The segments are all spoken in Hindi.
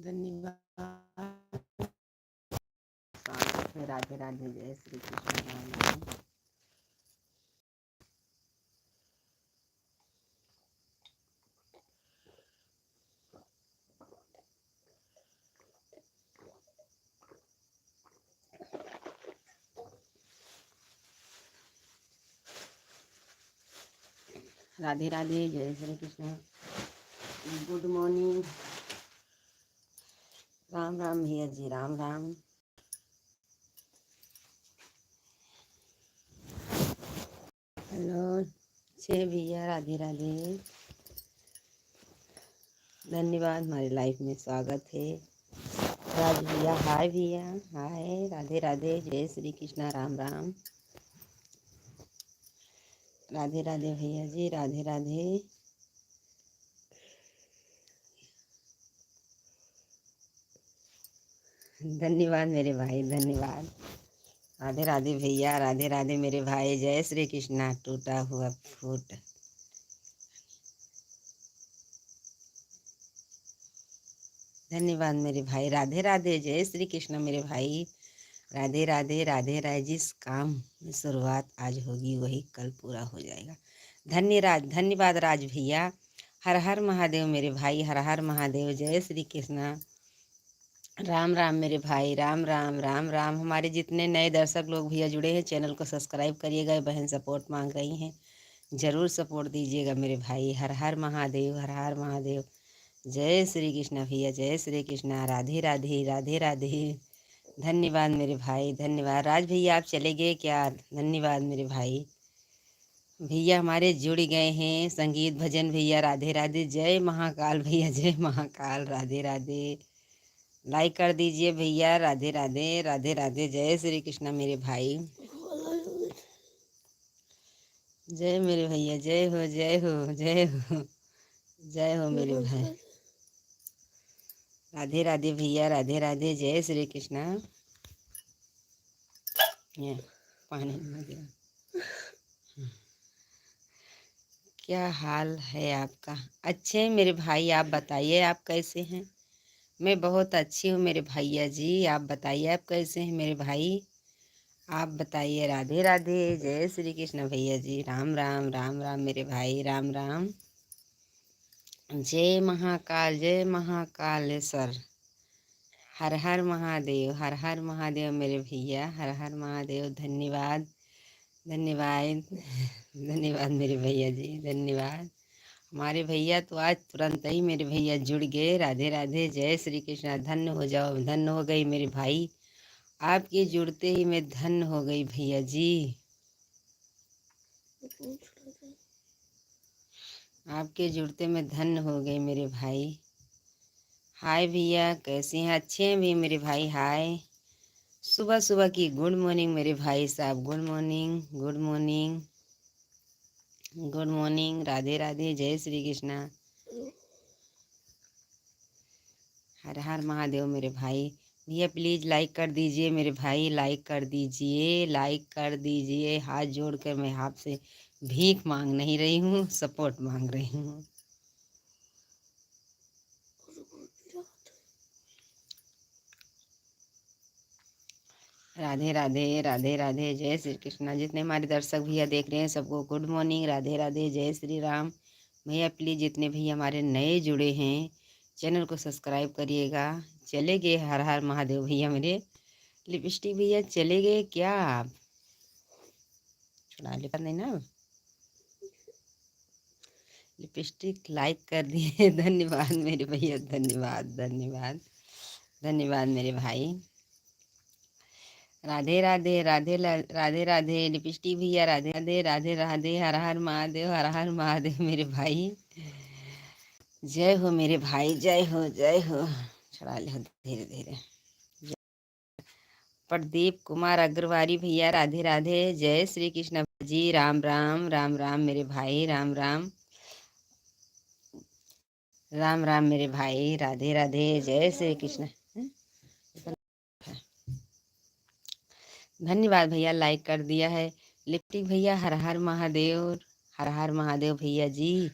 धन्यवाद। स्वागत है। राधे राधे, जय श्री कृष्ण, राम राम। राधे राधे, जय श्री कृष्ण, गुड मॉर्निंग। राम राम भैया जी, राम राम। हेलो छे भैया, राधे राधे, धन्यवाद। हमारी लाइफ में स्वागत है। राज भैया, हाय भैया, हाय। राधे राधे, जय श्री कृष्ण, राम राम। राधे राधे भैया जी, राधे राधे। धन्यवाद मेरे भाई, धन्यवाद। राधे राधे भैया, राधे राधे मेरे भाई, जय श्री कृष्णा। टूटा हुआ फूट। धन्यवाद मेरे भाई, राधे राधे, जय श्री कृष्ण मेरे भाई। राधे राधे, राधे राधे। जिस काम की शुरुआत आज होगी वही कल पूरा हो जाएगा। धन्यवाद राज भैया। हर हर महादेव मेरे भाई, हर हर महादेव, जय श्री कृष्णा। राम राम मेरे भाई, राम राम, राम राम। हमारे जितने नए दर्शक लोग भैया जुड़े हैं, चैनल को सब्सक्राइब करिएगा। बहन सपोर्ट मांग रही हैं, जरूर सपोर्ट दीजिएगा मेरे भाई। हर हर महादेव, हर हर महादेव, जय श्री कृष्ण भैया, जय श्री कृष्ण। राधे राधे, राधे राधे। धन्यवाद मेरे भाई, धन्यवाद। राज भैया आप चले गए क्या? धन्यवाद मेरे भाई। भैया हमारे जुड़ गए हैं। संगीत भजन भैया, राधे राधे, जय महाकाल भैया, जय महाकाल, राधे राधे। लाइक कर दीजिए भैया, राधे राधे, राधे राधे, जय श्री कृष्ण मेरे भाई। जय मेरे भैया, जय हो, जय हो, जय हो, जय हो मेरे भाई। राधे राधे भैया, राधे राधे, जय श्री कृष्ण। ये पानी में दिया। क्या हाल है आपका? अच्छे हैं मेरे भाई, आप बताइए आप कैसे हैं? मैं बहुत अच्छी हूँ मेरे भैया जी। आप बताइए आप कैसे हैं मेरे भाई? आप बताइए। राधे राधे, जय श्री कृष्ण भैया जी, राम राम, राम राम मेरे भाई, राम राम। जय महाकाल, जय महाकालेश्वर। हर हर महादेव, हर हर महादेव मेरे भैया, हर हर महादेव। धन्यवाद, धन्यवाद, धन्यवाद मेरे भैया जी, धन्यवाद। हमारे भैया तो आज तुरंत ही मेरे भैया जुड़ गए। राधे राधे, जय श्री कृष्ण। धन्य हो जाओ, धन्य हो गई मेरे भाई। आपके जुड़ते ही मैं धन्य हो गई भैया जी। आपके जुड़ते में धन्य हो गए मेरे भाई। हाय भैया, कैसे हैं? अच्छे हैं भी मेरे भाई, हाय। सुबह सुबह की गुड मॉर्निंग मेरे भाई साहब, good morning, good morning, good morning. Radhe Radhe, जय श्री कृष्णा। हर हर महादेव मेरे भाई। भैया प्लीज़ लाइक कर दीजिए मेरे भाई, लाइक कर दीजिए, लाइक कर दीजिए। हाथ जोड़ कर मैं आपसे भीख मांग नहीं रही हूँ, सपोर्ट मांग रही हूँ। राधे राधे, राधे राधे, जय श्री कृष्णा। जितने हमारे दर्शक भैया देख रहे हैं सबको गुड मॉर्निंग, राधे राधे, जय श्री राम। भैया प्लीज़ जितने भैया हमारे नए जुड़े हैं चैनल को सब्सक्राइब करिएगा। चले गए हर हर महादेव भैया मेरे। लिपस्टिक भैया चले गए क्या आप? छुड़ा ले नहीं ना। लिपस्टिक लाइक कर दिए। धन्यवाद मेरे भैया, धन्यवाद, धन्यवाद, धन्यवाद मेरे भाई। राधे राधे, राधे राधे लिपस्टिक भैया, राधे राधे, राधे राधे, हर हर महादेव, हर हर महादेव मेरे भाई। जय हो मेरे भाई, जय हो, जय हो। चढ़ा ले धीरे धीरे। प्रदीप कुमार अग्रवाली भैया, राधे राधे, जय श्री कृष्ण जी, राम राम, राम राम मेरे भाई, राम राम, राम राम मेरे भाई। राधे राधे, जय श्री कृष्ण। धन्यवाद भैया, लाइक कर दिया है। लिपस्टिक भैया, हर हर महादेव, हर हर महादेव भैया जी।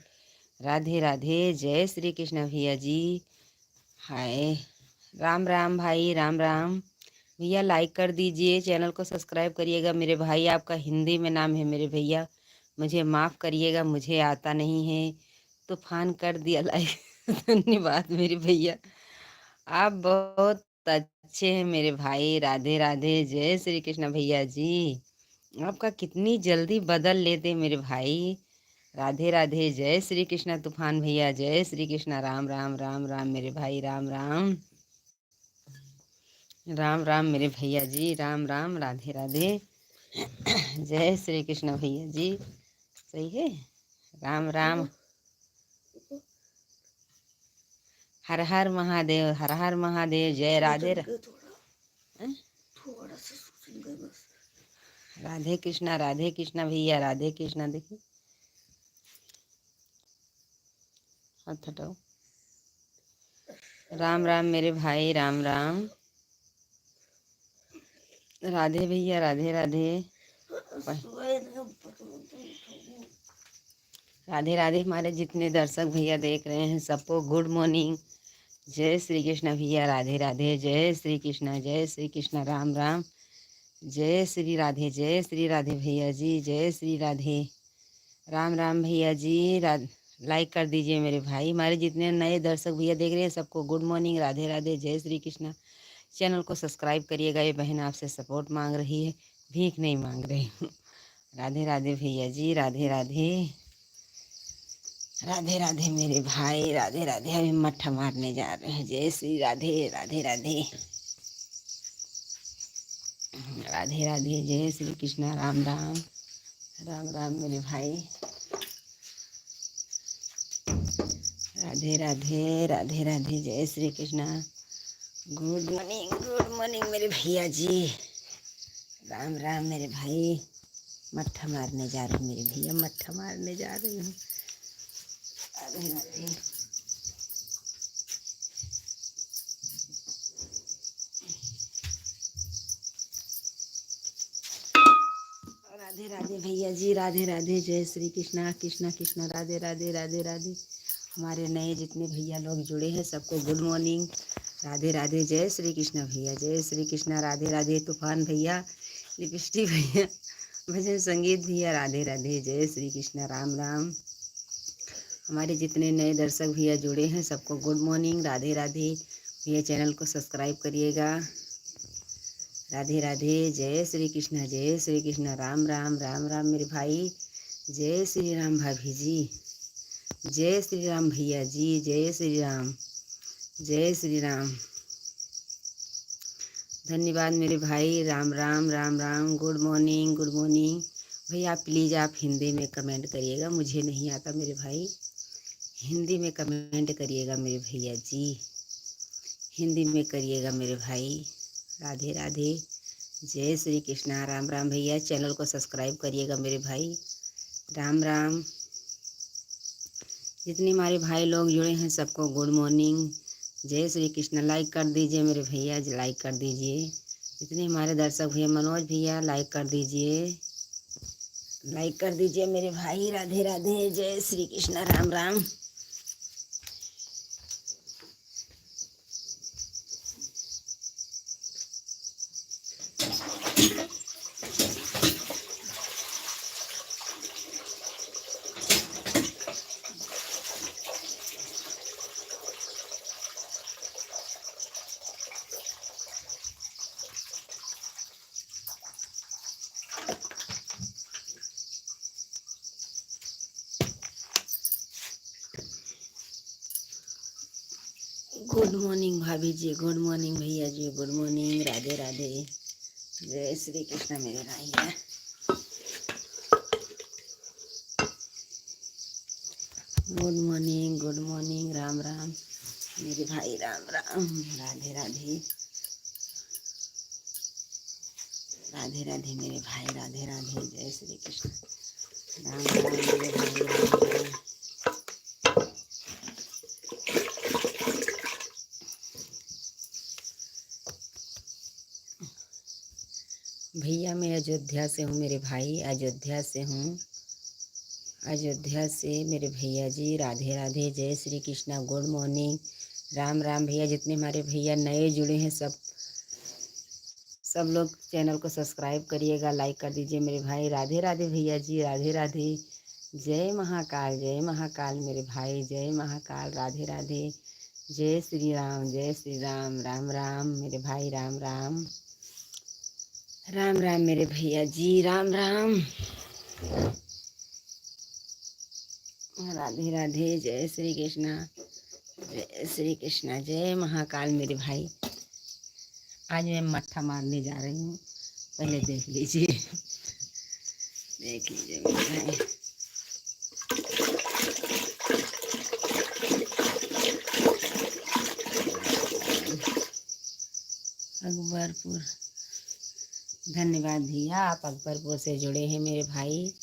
राधे राधे, जय श्री कृष्ण भैया जी। हाय, राम राम भाई, राम राम भैया। लाइक कर दीजिए, चैनल को सब्सक्राइब करिएगा मेरे भाई। आपका हिंदी में नाम है मेरे भैया, मुझे माफ़ करिएगा, मुझे आता नहीं है। तूफान कर दिया लाइक धन्यवाद मेरे भैया, आप बहुत अच्छे हैं मेरे भाई। राधे राधे, जय श्री कृष्ण भैया जी। आपका कितनी जल्दी बदल लेते मेरे भाई। राधे राधे, जय श्री कृष्ण तूफान भैया, जय श्री कृष्ण। राम राम राम राम मेरे भाई, राम राम राम राम मेरे भैया जी, राम राम। राधे राधे, जय श्री कृष्ण भैया जी। सही है, राम राम। हर हर महादेव, हर हर महादेव, जय राधे राधे कृष्णा भैया, राधे कृष्णा। देखिए हाथ हटाओ। राम राम मेरे भाई, राम राम। राधे भैया, राधे राधे। राधे राधे। हमारे जितने दर्शक भैया देख रहे हैं सबको गुड मॉर्निंग, जय श्री कृष्ण भैया। राधे राधे, जय श्री कृष्ण, जय श्री कृष्ण। राम राम, जय श्री राधे, जय श्री राधे भैया जी, जय श्री राधे। राम राम भैया जी। लाइक कर दीजिए मेरे भाई। हमारे जितने नए दर्शक भैया देख रहे हैं सबको गुड मॉर्निंग, राधे राधे, जय श्री कृष्ण। चैनल को सब्सक्राइब करिएगा। ये बहन आपसे सपोर्ट मांग रही है, भीख नहीं मांग रही हूँ। राधे राधे भैया जी, राधे राधे। राधे राधे मेरे भाई, राधे राधे। अभी मट्ठा मारने जा रहे हैं। जय श्री राधे, राधे राधे, राधे राधे, जय श्री कृष्ण। राम राम, राम राम मेरे भाई। राधे राधे, राधे राधे, जय श्री कृष्ण। गुड मॉर्निंग मेरे भैया जी। राम राम मेरे भाई। मट्ठा मारने जा रहे हैं मेरे भैया, मट्ठा मारने जा रही हूँ। राधे राधे, राधे राधे भैया जी, राधे राधे, जय श्री कृष्णा। कृष्णा कृष्णा, राधे राधे, राधे राधे। हमारे नए जितने भैया लोग जुड़े हैं सबको गुड मॉर्निंग, राधे राधे, जय श्री कृष्ण भैया, जय श्री कृष्णा। राधे राधे तूफान भैया, लिपस्टिक भैया, भजन संगीत भैया, राधे राधे, जय श्री कृष्ण। राम राम। हमारे जितने नए दर्शक भैया जुड़े हैं सबको गुड मॉर्निंग, राधे राधे भैया। चैनल को सब्सक्राइब करिएगा। राधे राधे, जय श्री कृष्ण, जय श्री कृष्ण। राम राम, राम राम मेरे भाई। जय श्री राम भाभी जी, जय श्री राम भैया जी, जय श्री राम, जय श्री राम। धन्यवाद मेरे भाई, Ram Ram, Ram Ram. Good morning, good morning भैया। प्लीज़ आप हिंदी में कमेंट करिएगा, मुझे नहीं आता मेरे भाई। हिंदी में कमेंट करिएगा मेरे भैया जी, हिंदी में करिएगा मेरे भाई। राधे राधे, जय श्री कृष्णा। राम राम भैया। चैनल को सब्सक्राइब करिएगा मेरे भाई। राम राम। जितने हमारे भाई लोग जुड़े हैं सबको गुड मॉर्निंग, जय श्री कृष्ण। लाइक कर दीजिए मेरे भैया, लाइक कर दीजिए। जितने हमारे दर्शक भैया, मनोज भैया लाइक कर दीजिए, लाइक कर दीजिए मेरे भाई। राधे राधे, जय श्री कृष्ण। राम राम। गुड मॉर्निंग भाभी जी, गुड मॉर्निंग भैया जी, गुड मॉर्निंग। राधे राधे, जय श्री कृष्ण मेरे भैया। Good morning, good morning. Ram Ram मेरे भाई, राम राम। राधे राधे, राधे राधे मेरे भाई, राधे राधे, जय श्री कृष्ण। राम राम मेरे भाई, राम राम। भैया मैं अयोध्या से हूँ मेरे भाई, अयोध्या से हूँ, अयोध्या से मेरे भैया जी। राधे राधे, जय श्री कृष्णा। गुड मॉर्निंग, राम राम भैया। जितने हमारे भैया नए जुड़े हैं सब लोग चैनल को सब्सक्राइब करिएगा, लाइक कर दीजिए मेरे भाई। राधे राधे भैया जी, राधे राधे। जय महाकाल, जय महाकाल मेरे भाई, जय महाकाल। राधे राधे। जय श्री राम, जय श्री राम। राम राम मेरे भाई, राम राम। राम राम मेरे भैया जी, राम राम। राधे राधे। जय श्री कृष्णा, जय श्री कृष्णा, जय महाकाल मेरे भाई। आज मैं मट्ठा मारने जा रही हूँ, पहले देख लीजिए। देख लीजिए मेरे भाई। अकबरपुर, धन्यवाद भैया, आप अकबरपुर से जुड़े हैं मेरे भाई।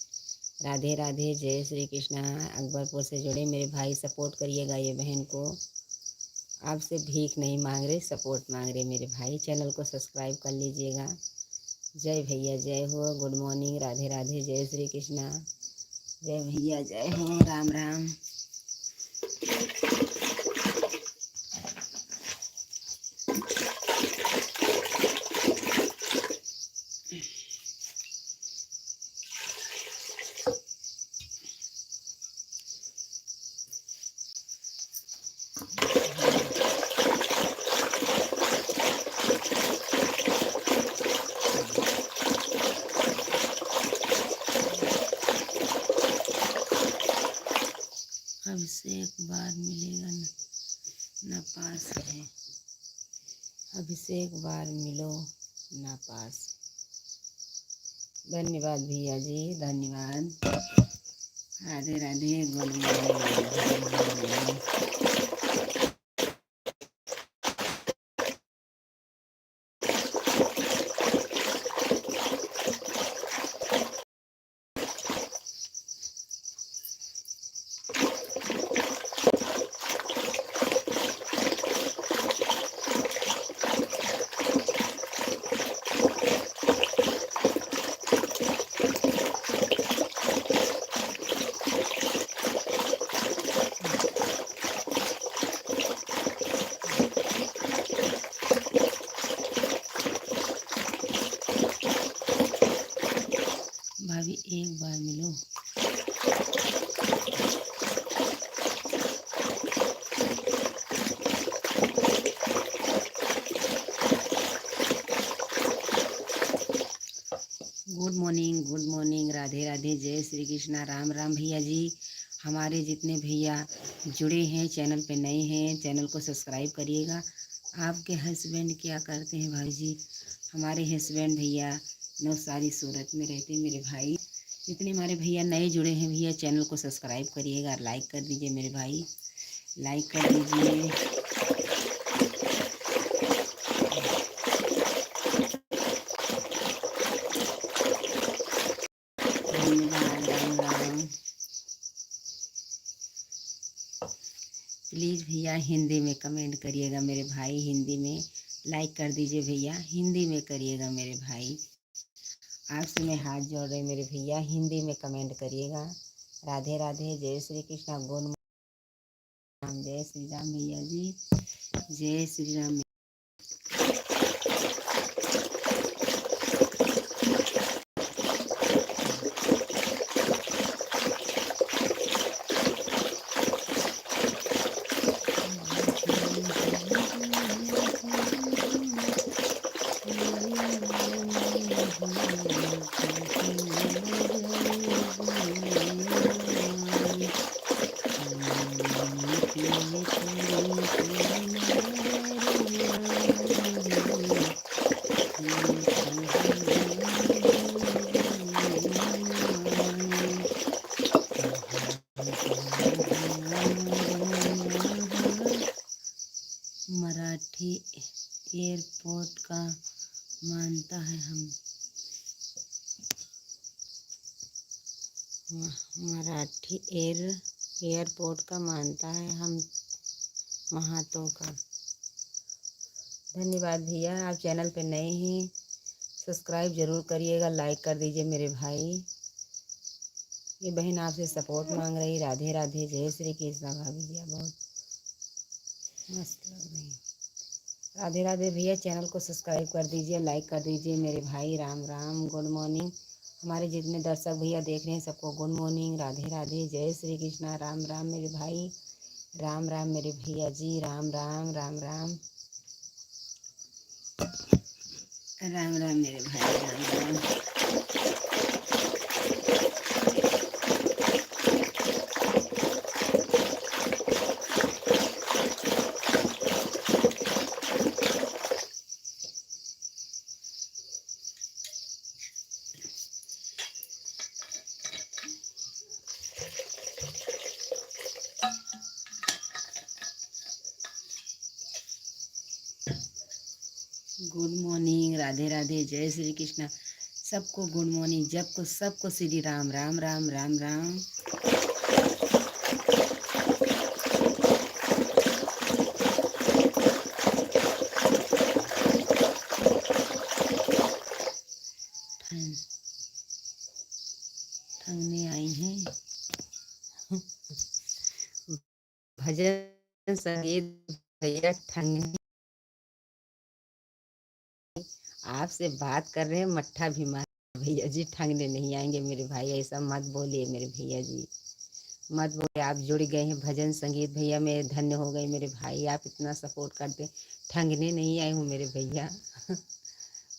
राधे राधे। जय श्री कृष्णा। अकबरपुर से जुड़े मेरे भाई, सपोर्ट करिएगा ये बहन को। आपसे भीख नहीं मांग रहे, सपोर्ट मांग रहे मेरे भाई। चैनल को सब्सक्राइब कर लीजिएगा। जय भैया, जय हो। Good morning, Radhe Radhe. जय श्री कृष्णा। जय भैया, जय हो। राम राम। अब से एक बार मिलेगा न पास है। अभिषेक बार मिलो ना पास। धन्यवाद भैया जी, धन्यवाद। राधे राधे। Good morning. भाभी एक बार मिलो। Good morning, good morning. Radhe Radhe. जय श्री कृष्णा। राम राम भैया जी। हमारे जितने भैया जुड़े हैं, चैनल पे नए हैं, चैनल को सब्सक्राइब करिएगा। आपके हस्बैंड क्या करते हैं भाई जी? हमारे हस्बैंड भैया नवसारी सूरत में रहते हैं मेरे भाई। जितने हमारे भैया नए जुड़े हैं भैया, चैनल को सब्सक्राइब करिएगा, लाइक कर दीजिए मेरे भाई, लाइक कर दीजिए। धन्यवाद। राम राम। प्लीज़ भैया हिंदी में कमेंट करिएगा मेरे भाई, हिंदी में लाइक कर दीजिए भैया, हिंदी में करिएगा मेरे भाई। आपसे मैं हाथ जोड़ रही मेरे भैया, हिंदी में कमेंट करिएगा। राधे राधे। जय श्री कृष्णा। गुड राम। जय श्री राम भैया जी, जय श्री राम। मराठी एयरपोर्ट का मानता है हम। मराठी एयरपोर्ट का मानता है हम महातों का। धन्यवाद भैया। आप चैनल पे नए हैं, सब्सक्राइब जरूर करिएगा, लाइक कर दीजिए मेरे भाई। ये बहन आपसे सपोर्ट मांग रही। राधे राधे। जय श्री कृष्णा भाभी जी। बहुत मस्त लग रही है। राधे राधे भैया, चैनल को सब्सक्राइब कर दीजिए, लाइक कर दीजिए मेरे भाई। Ram Ram, good morning. हमारे जितने दर्शक भैया देख रहे हैं सबको गुड मॉर्निंग, राधे राधे, जय श्री कृष्णा। राम राम मेरे भाई, राम राम मेरे भैया जी, राम राम राम राम राम राम मेरे भाई, राम राम। गुड मॉर्निंग, राधे राधे, जय श्री कृष्णा। सबको गुड मॉर्निंग, सबको सबको श्री राम राम राम राम राम। ठंगने आई हैं भजन संगीत भैया ठंग। आपसे बात कर रहे हैं, मट्ठा भी मार। भैया जी ठंगने नहीं आएंगे मेरे भाई, ऐसा मत बोलिए मेरे भैया जी, मत बोलिए। आप जुड़ गए हैं भजन संगीत भैया, मैं धन्य हो गई मेरे भाई, आप इतना सपोर्ट करते। ठंगने नहीं आई हूँ मेरे भैया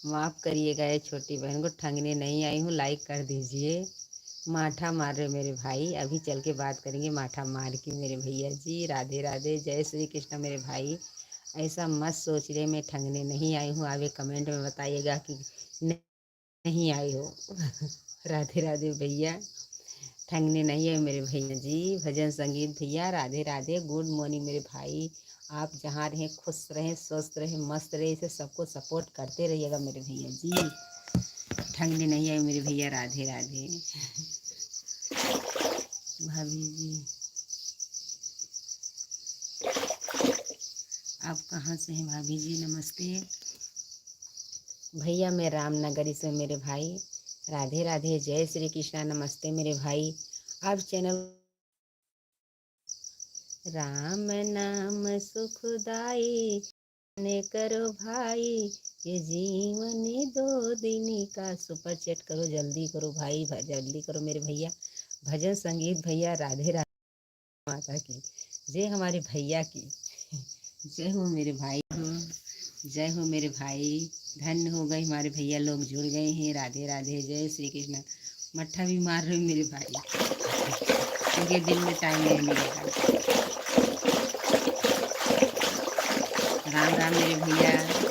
माफ़ करिएगा, ये छोटी बहन को ठंगने नहीं आई हूँ। लाइक कर दीजिए। माठा मार रहे मेरे भाई, अभी चल के बात करेंगे माठा मार की मेरे भैया जी। राधे राधे, जय श्री कृष्ण मेरे भाई। ऐसा मत सोच रहे मैं ठंगने नहीं आई हूँ, आप एक कमेंट में बताइएगा कि नहीं आई हो राधे राधे भैया, ठंगने नहीं है मेरे भैया जी। भजन संगीत भैया, राधे राधे, गुड मॉर्निंग मेरे भाई। आप जहाँ रहें खुश रहें, स्वस्थ रहें, मस्त रहें, इसे सबको सपोर्ट करते रहिएगा मेरे भैया जी। ठंगने नहीं आए मेरे भैया, राधे राधे। भाभी जी आप कहाँ से हैं भाभी जी, नमस्ते। भैया मैं रामनगरी से मेरे भाई, राधे राधे, जय श्री कृष्णा, नमस्ते मेरे भाई। आप चैनल राम नाम सुखदाई ने करो भाई, ये जीवन दो दिन का। सुपर चैट करो, जल्दी करो भाई, जल्दी करो मेरे भैया। भजन संगीत भैया, राधे राधे माता की जय, हमारे भैया की जय हो मेरे भाई हो, जय हो मेरे भाई। धन्य हो गए हमारे भैया, लोग जुड़ गए हैं। राधे राधे, जय श्री कृष्ण। मट्ठा भी मार रहे हो मेरे भाई, क्योंकि दिन में टाइम नहीं मिलेगा। राम राम मेरे भैया।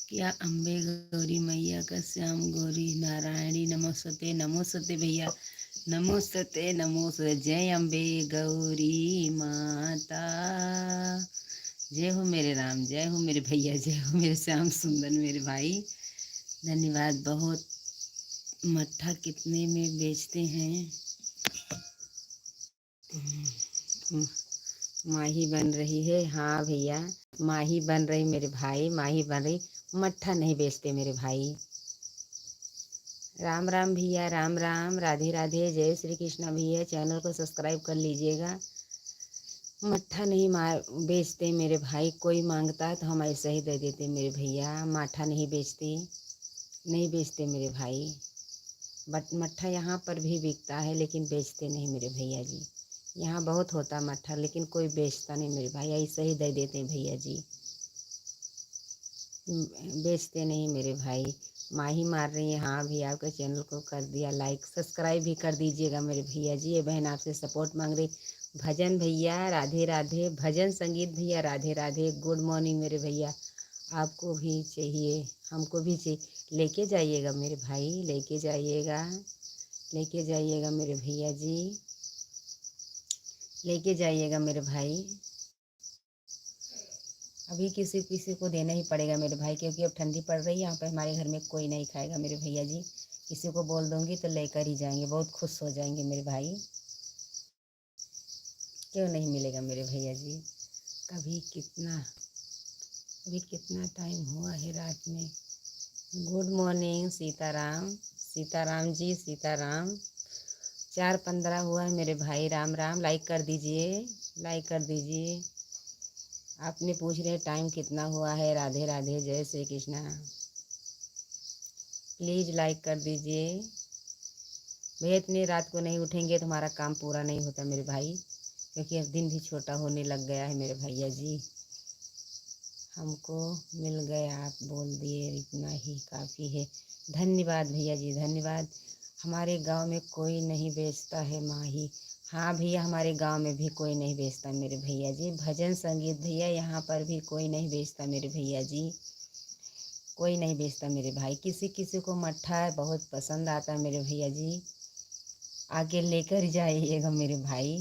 क्या अम्बे गौरी मैया का श्याम गौरी नारायणी, नमोस्तुते नमोस्तुते भैया, नमोस्तुते नमोस्तुते। जय अम्बे गौरी माता, जय हो मेरे राम, जय हो मेरे भैया, जय हो मेरे श्याम सुंदर मेरे भाई। धन्यवाद बहुत। मट्ठा कितने में बेचते हैं? माही बन रही है, हाँ भैया माही बन रही मेरे भाई, माही बन रही। मट्ठा नहीं बेचते मेरे भाई। राम राम भैया, राम राम, राधे राधे, जय श्री कृष्णा भैया। चैनल को सब्सक्राइब कर लीजिएगा। मट्ठा नहीं मार बेचते मेरे भाई, कोई मांगता है तो हम ऐसे ही दे देते मेरे भैया। माठा नहीं बेचते, नहीं बेचते मेरे भाई। बट मट्ठा यहाँ पर भी बिकता है लेकिन बेचते नहीं मेरे भैया जी। यहाँ बहुत होता मट्ठा लेकिन कोई बेचता नहीं मेरे भाई, ऐसे ही दे देते हैं भैया जी, बेचते नहीं मेरे भाई। माही मार रही है, हाँ भैया आपके चैनल को कर दिया लाइक, सब्सक्राइब भी कर दीजिएगा मेरे भैया जी। ये बहन आपसे सपोर्ट मांग रही। भजन भैया, राधे राधे, भजन संगीत भैया, राधे राधे, गुड मॉर्निंग मेरे भैया। आपको भी चाहिए, हमको भी चाहिए, लेके जाइएगा मेरे भाई, लेके जाइएगा, लेके जाइएगा मेरे भैया जी, लेके जाइएगा मेरे भाई। अभी किसी किसी को देना ही पड़ेगा मेरे भाई, क्योंकि अब ठंडी पड़ रही है। यहाँ पे हमारे घर में कोई नहीं खाएगा मेरे भैया जी, किसी को बोल दूंगी तो लेकर ही जाएंगे, बहुत खुश हो जाएंगे मेरे भाई। क्यों नहीं मिलेगा मेरे भैया जी। कभी कितना अभी कितना टाइम हुआ है रात में। Good morning Sitaram. सीताराम जी सीताराम। 4:15 हुआ है मेरे भाई। राम राम। लाइक कर दीजिए, लाइक कर दीजिए। आपने पूछ रहे टाइम कितना हुआ है। राधे राधे, जय श्री कृष्णा। प्लीज़ लाइक कर दीजिए भैया। इतनी रात को नहीं उठेंगे तो हमारा काम पूरा नहीं होता मेरे भाई, क्योंकि अब दिन भी छोटा होने लग गया है मेरे भैया जी। हमको मिल गया, आप बोल दिए, इतना ही काफ़ी है। धन्यवाद भैया जी, धन्यवाद। हमारे गांव में कोई नहीं बेचता है माही। हाँ भैया, हमारे गांव में भी कोई नहीं बेचता मेरे भैया जी। भजन संगीत भैया यहाँ पर भी कोई नहीं बेचता मेरे भैया जी। कोई नहीं बेचता मेरे भाई। किसी किसी को मट्ठा बहुत पसंद आता है मेरे भैया जी। आगे लेकर जाइएगा मेरे भाई,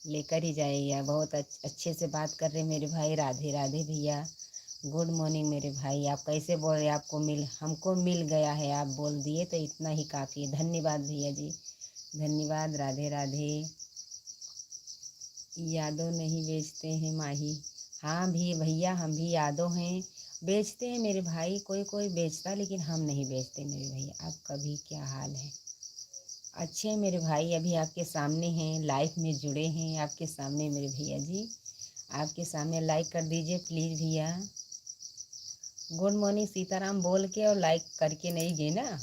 लेकर ही जाइएगा। बहुत अच्छे से बात कर रहे मेरे भाई। राधे राधे भैया। गुड मॉर्निंग मेरे भाई। आप कैसे बोल रहे? आपको हमको मिल गया है, आप बोल दिए तो इतना ही काफ़ी है। धन्यवाद भैया जी, धन्यवाद। राधे राधे। यादव नहीं बेचते हैं माही। हाँ भी भैया, हम भी यादव हैं। बेचते हैं मेरे भाई, कोई कोई बेचता, लेकिन हम नहीं बेचते मेरे भैया। आप कभी क्या हाल है? अच्छे मेरे भाई, अभी आपके सामने हैं, लाइफ में जुड़े हैं आपके सामने मेरे भैया जी। आपके सामने लाइक कर दीजिए प्लीज़ भैया। गुड मॉर्निंग सीताराम बोल के और लाइक करके नहीं गए ना।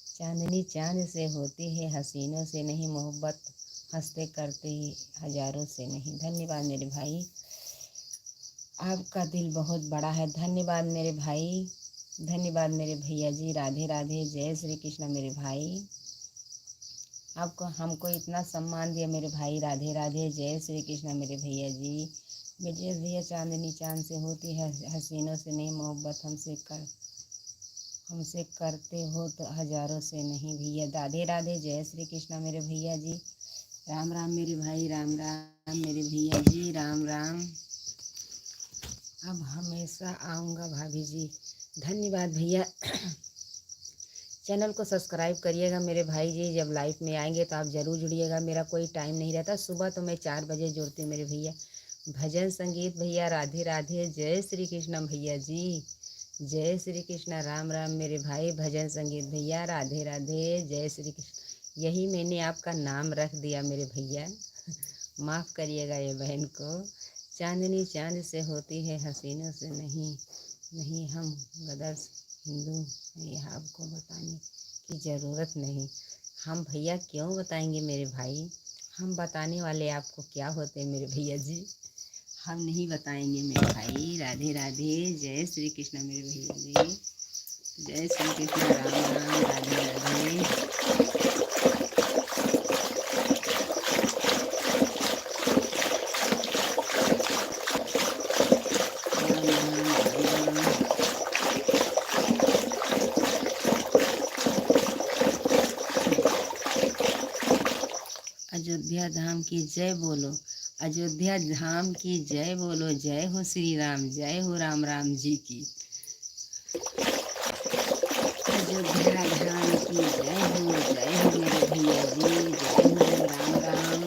चांदनी चांद से होती है, हसीनों से नहीं मोहब्बत, हंसते करते ही हजारों से नहीं। धन्यवाद मेरे भाई, आपका दिल बहुत बड़ा है। धन्यवाद मेरे भाई, धन्यवाद मेरे भैया जी। राधे राधे, जय श्री कृष्ण मेरे भाई। आपको हमको इतना सम्मान दिया मेरे भाई। राधे राधे, जय श्री कृष्ण मेरे भैया जी। मेरे भैया, चांदनी चांद से होती है, हसीनों से नहीं मोहब्बत, हमसे करते हो तो हजारों से नहीं भैया। राधे राधे, जय श्री कृष्णा मेरे भैया जी। राम राम मेरे भाई, राम राम मेरे भैया जी, राम राम। अब हमेशा आऊँगा भाभी जी। धन्यवाद भैया। चैनल को सब्सक्राइब करिएगा मेरे भाई जी। जब लाइव में आएंगे तो आप ज़रूर जुड़िएगा। मेरा कोई टाइम नहीं रहता, सुबह तो मैं 4 बजे जुड़ती हूँ मेरे भैया। भजन संगीत भैया, राधे राधे, जय श्री कृष्ण भैया जी, जय श्री कृष्ण। राम राम मेरे भाई। भजन संगीत भैया, राधे राधे, जय श्री कृष्ण। यही मैंने आपका नाम रख दिया मेरे भैया, माफ़ करिएगा ये बहन को। चांदनी चांद से होती है, हसीनों से नहीं। नहीं हम गदर हिंदू, यह आपको बताने की ज़रूरत नहीं। हम भैया क्यों बताएंगे मेरे भाई? हम बताने वाले आपको क्या होते हैं मेरे भैया जी? हम नहीं बताएंगे मेरे भाई। राधे राधे, जय श्री कृष्ण मेरे भैया जी, जय श्री कृष्ण। राम राम, राधे राधे। अयोध्या धाम की जय बोलो, अयोध्या धाम की जय बोलो। जय हो श्री राम, जय हो राम राम जी की। अयोध्या धाम की जय हो मेरे भैया जी, जय हो। राम राम,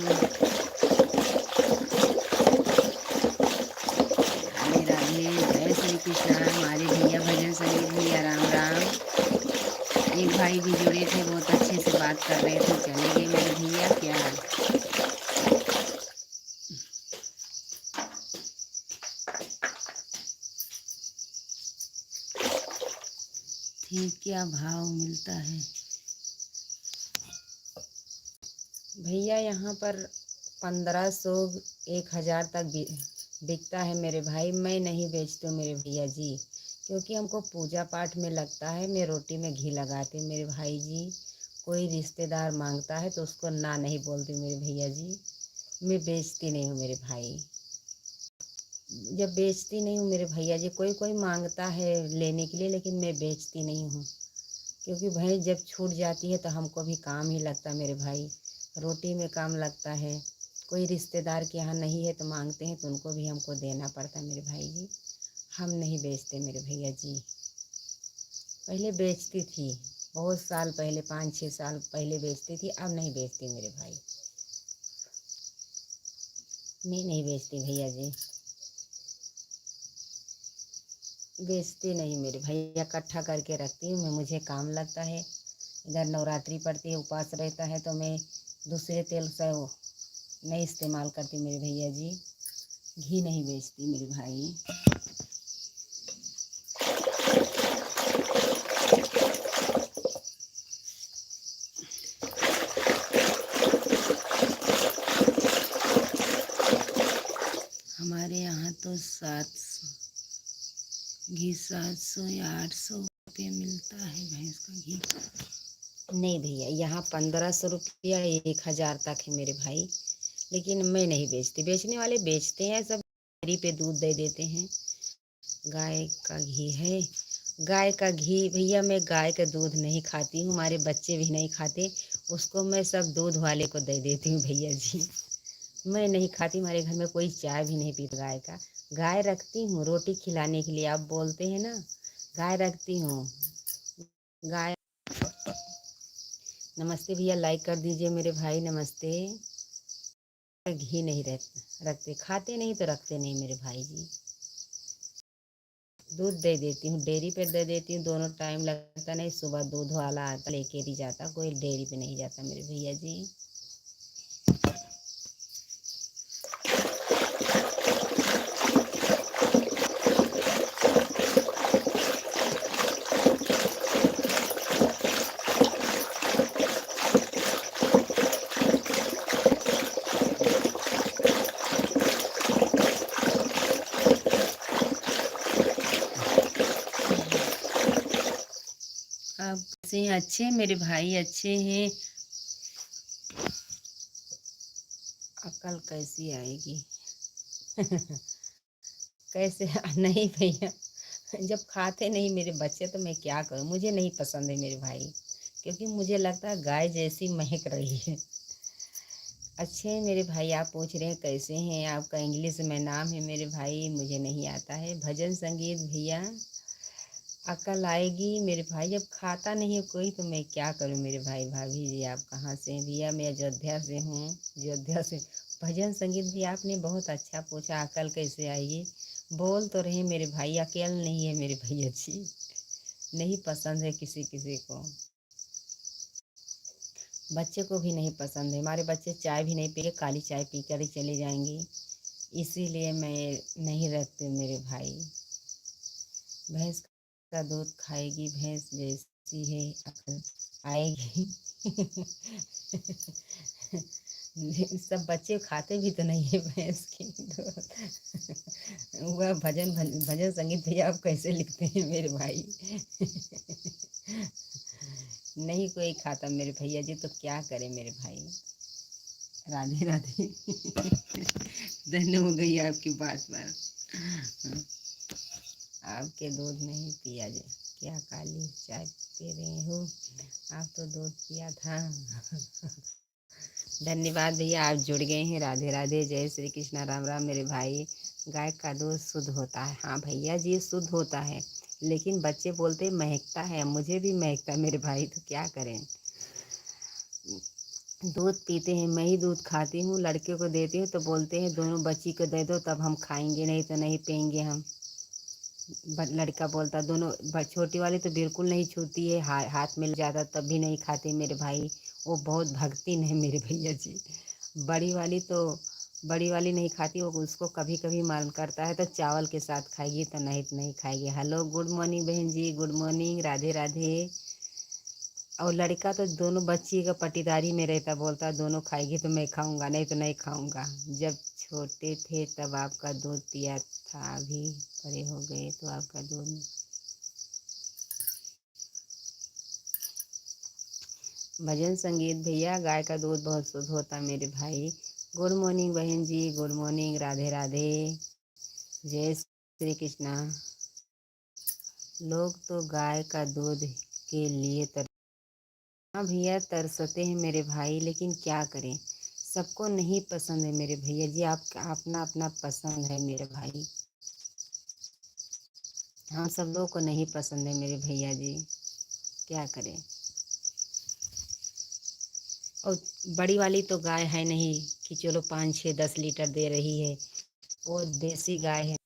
राधे राधे, जय श्री कृष्णा। हमारे भैया भजन संगीत भैया, राम राम। एक भाई भी जुड़े थे, बहुत अच्छे से बात कर रहे थे, चले गए मेरे भैया। क्या ठीक, क्या भाव मिलता है भैया? यहाँ पर 1500 1000 तक बिकता है मेरे भाई। मैं नहीं बेचती हूँ मेरे भैया जी, क्योंकि हमको पूजा पाठ में लगता है। मैं रोटी में घी लगाती हूँ मेरे भाई जी। कोई रिश्तेदार मांगता है तो उसको ना नहीं बोलती मेरे भैया जी। मैं बेचती नहीं हूँ मेरे भाई, जब बेचती नहीं हूँ मेरे भैया जी। कोई कोई मांगता है लेने के लिए, लेकिन मैं बेचती नहीं हूँ, क्योंकि भैंस जब छूट जाती है तो हमको भी काम ही लगता है मेरे भाई। रोटी में काम लगता है। कोई रिश्तेदार के यहाँ नहीं है तो मांगते हैं तो उनको भी हमको देना पड़ता है मेरे भाई जी। हम नहीं बेचते मेरे भैया जी। पहले बेचती थी, बहुत साल पहले, 5-6 साल पहले बेचती थी, अब नहीं बेचती मेरे भाई। मैं नहीं बेचती भैया जी, बेचती नहीं मेरे भैया, इकट्ठा करके रखती हूँ मैं, मुझे काम लगता है। इधर नवरात्रि पड़ती है, उपवास रहता है, तो मैं दूसरे तेल से वो नहीं इस्तेमाल करती मेरे भैया जी, घी नहीं बेचती मेरे भाई। हमारे यहाँ तो घी 700 या 800 रुपये मिलता है भैंस का घी। नहीं भैया, यहाँ 1500 रुपया 1000 तक है मेरे भाई, लेकिन मैं नहीं बेचती, बेचने वाले बेचते हैं सब, डेयरी पे दूध दे देते हैं। गाय का घी है, गाय का घी भैया, मैं गाय का दूध नहीं खाती हूँ, हमारे बच्चे भी नहीं खाते, उसको मैं सब दूध वाले को दे देती हूँ भैया जी। मैं नहीं खाती, हमारे घर में कोई चाय भी नहीं पीता गाय का। गाय रखती हूँ रोटी खिलाने के लिए, आप बोलते हैं ना, गाय रखती हूँ। गाय, नमस्ते भैया, लाइक कर दीजिए मेरे भाई, नमस्ते। घी नहीं रखते, खाते नहीं तो रखते नहीं मेरे भाई जी। दूध दे देती हूँ, डेयरी पे दे देती हूँ, दोनों टाइम लगता नहीं, सुबह दूध वाला आता लेके ही जाता, कोई डेयरी पे नहीं जाता मेरे भैया जी। आप कैसे हैं? अच्छे हैं मेरे भाई, अच्छे हैं। अकल कैसी आएगी? कैसे नहीं भैया, जब खाते नहीं मेरे बच्चे तो मैं क्या करूं, मुझे नहीं पसंद है मेरे भाई, क्योंकि मुझे लगता है गाय जैसी महक रही है। अच्छे हैं मेरे भाई, आप पूछ रहे हैं कैसे हैं, आपका इंग्लिश में नाम है मेरे भाई, मुझे नहीं आता है भजन संगीत भैया। अकल आएगी मेरे भाई, जब खाता नहीं है कोई तो मैं क्या करूं मेरे भाई। भाभी जी आप कहाँ से हैं? भैया मैं अयोध्या से हूँ, अयोध्या से। भजन संगीत भी आपने बहुत अच्छा पूछा, अकल कैसे आएगी, बोल तो रहे मेरे भाई, अकेल नहीं है मेरे भैया जी, नहीं पसंद है किसी किसी को, बच्चे को भी नहीं पसंद है, हमारे बच्चे चाय भी नहीं पिए, काली चाय पी कर ही चले जाएंगे, इसीलिए मैं नहीं रखती मेरे भाई। भैंस का दूध खाएगी भैंस जैसी है, अकल आएगी। सब बच्चे खाते भी तो नहीं है भैंस की दूध। वह भजन संगीत भैया आप कैसे लिखते हैं मेरे भाई? नहीं कोई खाता मेरे भैया जी, तो क्या करे मेरे भाई। राधे राधे। धन्य हो गई आपकी बात पर, आपके दूध नहीं पिया जाए, क्या काली चाय पी रहे हो, आप तो दूध पिया था। धन्यवाद भैया, आप जुड़ गए हैं, राधे राधे, जय श्री कृष्णा, राम राम मेरे भाई। गाय का दूध शुद्ध होता है, हाँ भैया जी शुद्ध होता है, लेकिन बच्चे बोलते महकता है, मुझे भी महकता है मेरे भाई, तो क्या करें। दूध पीते हैं, मैं ही दूध खाती हूँ, लड़के को देती हूँ तो बोलते हैं दोनों बच्ची को दे दो तब हम खाएंगे, नहीं तो नहीं पियेंगे हम। लड़का बोलता दोनों, छोटी वाली तो बिल्कुल नहीं छूती है, हाथ में जाता तब भी नहीं खाते मेरे भाई, वो बहुत भक्तिन है मेरे भैया जी। बड़ी वाली तो, बड़ी वाली नहीं खाती, वो उसको कभी कभी मन करता है तो चावल के साथ खाएगी, तो नहीं तो नहीं खाएगी। हेलो गुड मॉर्निंग बहन जी, गुड मॉर्निंग, राधे राधे। और लड़का तो दोनों बच्ची का पटीदारी में रहता, बोलता दोनों खाएगी तो मैं खाऊंगा, नहीं तो नहीं खाऊंगा। जब छोटे थे तब आपका दूध पिया था, अभी बड़े हो गए तो आपका दूध। भजन संगीत भैया, गाय का दूध बहुत शुद्ध होता है मेरे भाई। गुड मॉर्निंग बहन जी, गुड मॉर्निंग, राधे राधे, जय श्री कृष्णा। लोग तो गाय का दूध के लिए हाँ भैया तरसते हैं मेरे भाई, लेकिन क्या करें, सबको नहीं पसंद है मेरे भैया जी, आप अपना अपना पसंद है मेरे भाई, हम सब लोगों को नहीं पसंद है मेरे भैया जी, क्या करें। और बड़ी वाली तो गाय है नहीं कि चलो 5 6 10 लीटर दे रही है, वो देसी गाय है।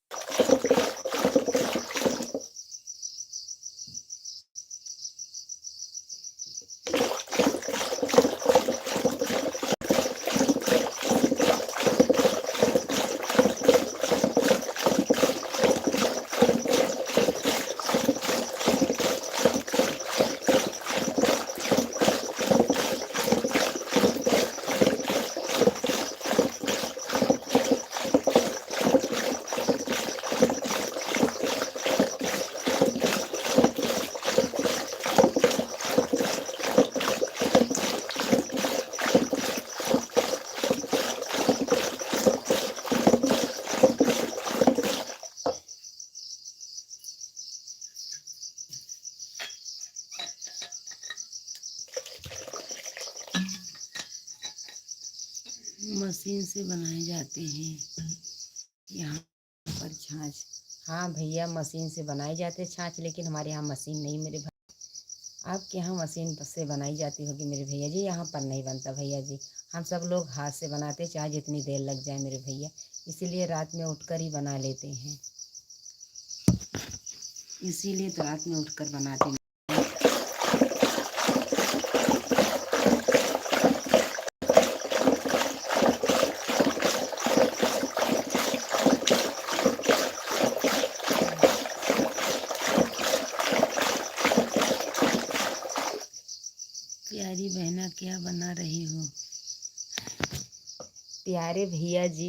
मशीन से बनाए जाते हैं यहाँ पर छाछ। हाँ भैया, मशीन से बनाए जाते छाछ, लेकिन हमारे यहाँ मशीन नहीं मेरे भाई। आपके यहाँ मशीन से बनाई जाती होगी मेरे भैया जी, यहाँ पर नहीं बनता भैया जी। हम सब लोग हाथ से बनाते, चाहे जितनी देर लग जाए मेरे भैया, इसीलिए रात में उठकर ही बना लेते हैं। इसीलिए तो रात में उठकर बनाते हैं। प्यारी बहना, क्या बना रही हो? प्यारे भैया जी,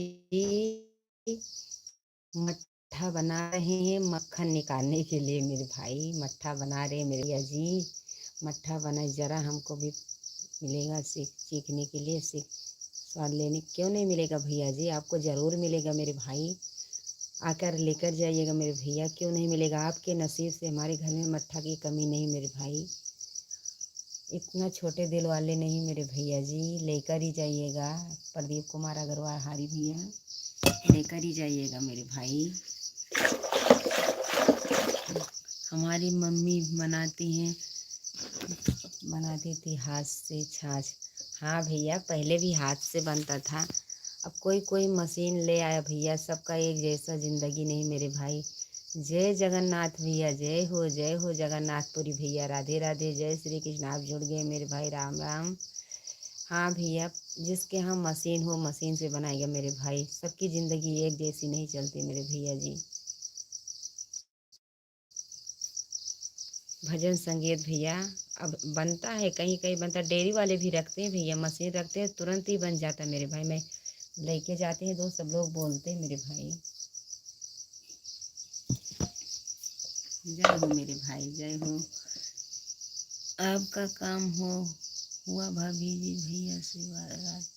मट्ठा बना रहे हैं मक्खन निकालने के लिए मेरे भाई। मट्ठा बना रहे हैं मेरे भैया जी। मट्ठा बनाए, ज़रा हमको भी मिलेगा सीखने के लिए, स्वाद लेने। क्यों नहीं मिलेगा भैया जी, आपको ज़रूर मिलेगा मेरे भाई। आकर लेकर जाइएगा मेरे भैया, क्यों नहीं मिलेगा। आपके नसीब से हमारे घर में मट्ठा की कमी नहीं मेरे भाई। इतना छोटे दिल वाले नहीं मेरे भैया जी, लेकर ही जाइएगा। प्रदीप कुमार अग्रवाल हारी भैया, लेकर ही जाइएगा मेरे भाई। हमारी मम्मी बनाती थी हाथ से छाछ। हाँ भैया, पहले भी हाथ से बनता था, अब कोई कोई मशीन ले आया भैया। सबका एक जैसा ज़िंदगी नहीं मेरे भाई। जय जगन्नाथ भैया, जय हो जगन्नाथपुरी भैया। राधे राधे, जय श्री कृष्ण। आप जुड़ गए मेरे भाई, राम राम। हाँ भैया, जिसके यहाँ मशीन हो मशीन से बनाएगा मेरे भाई। सबकी ज़िंदगी एक जैसी नहीं चलती मेरे भैया जी। भजन संगीत भैया अब बनता है, कहीं कहीं बनता। डेयरी वाले भी रखते हैं भैया, मशीन रखते हैं, तुरंत ही बन जाता है मेरे भाई। मैं लेके जाते हैं तो सब लोग बोलते हैं मेरे भाई। जय हो मेरे भाई, जय हो। आपका काम हुआ भाभी जी, भैया से बात।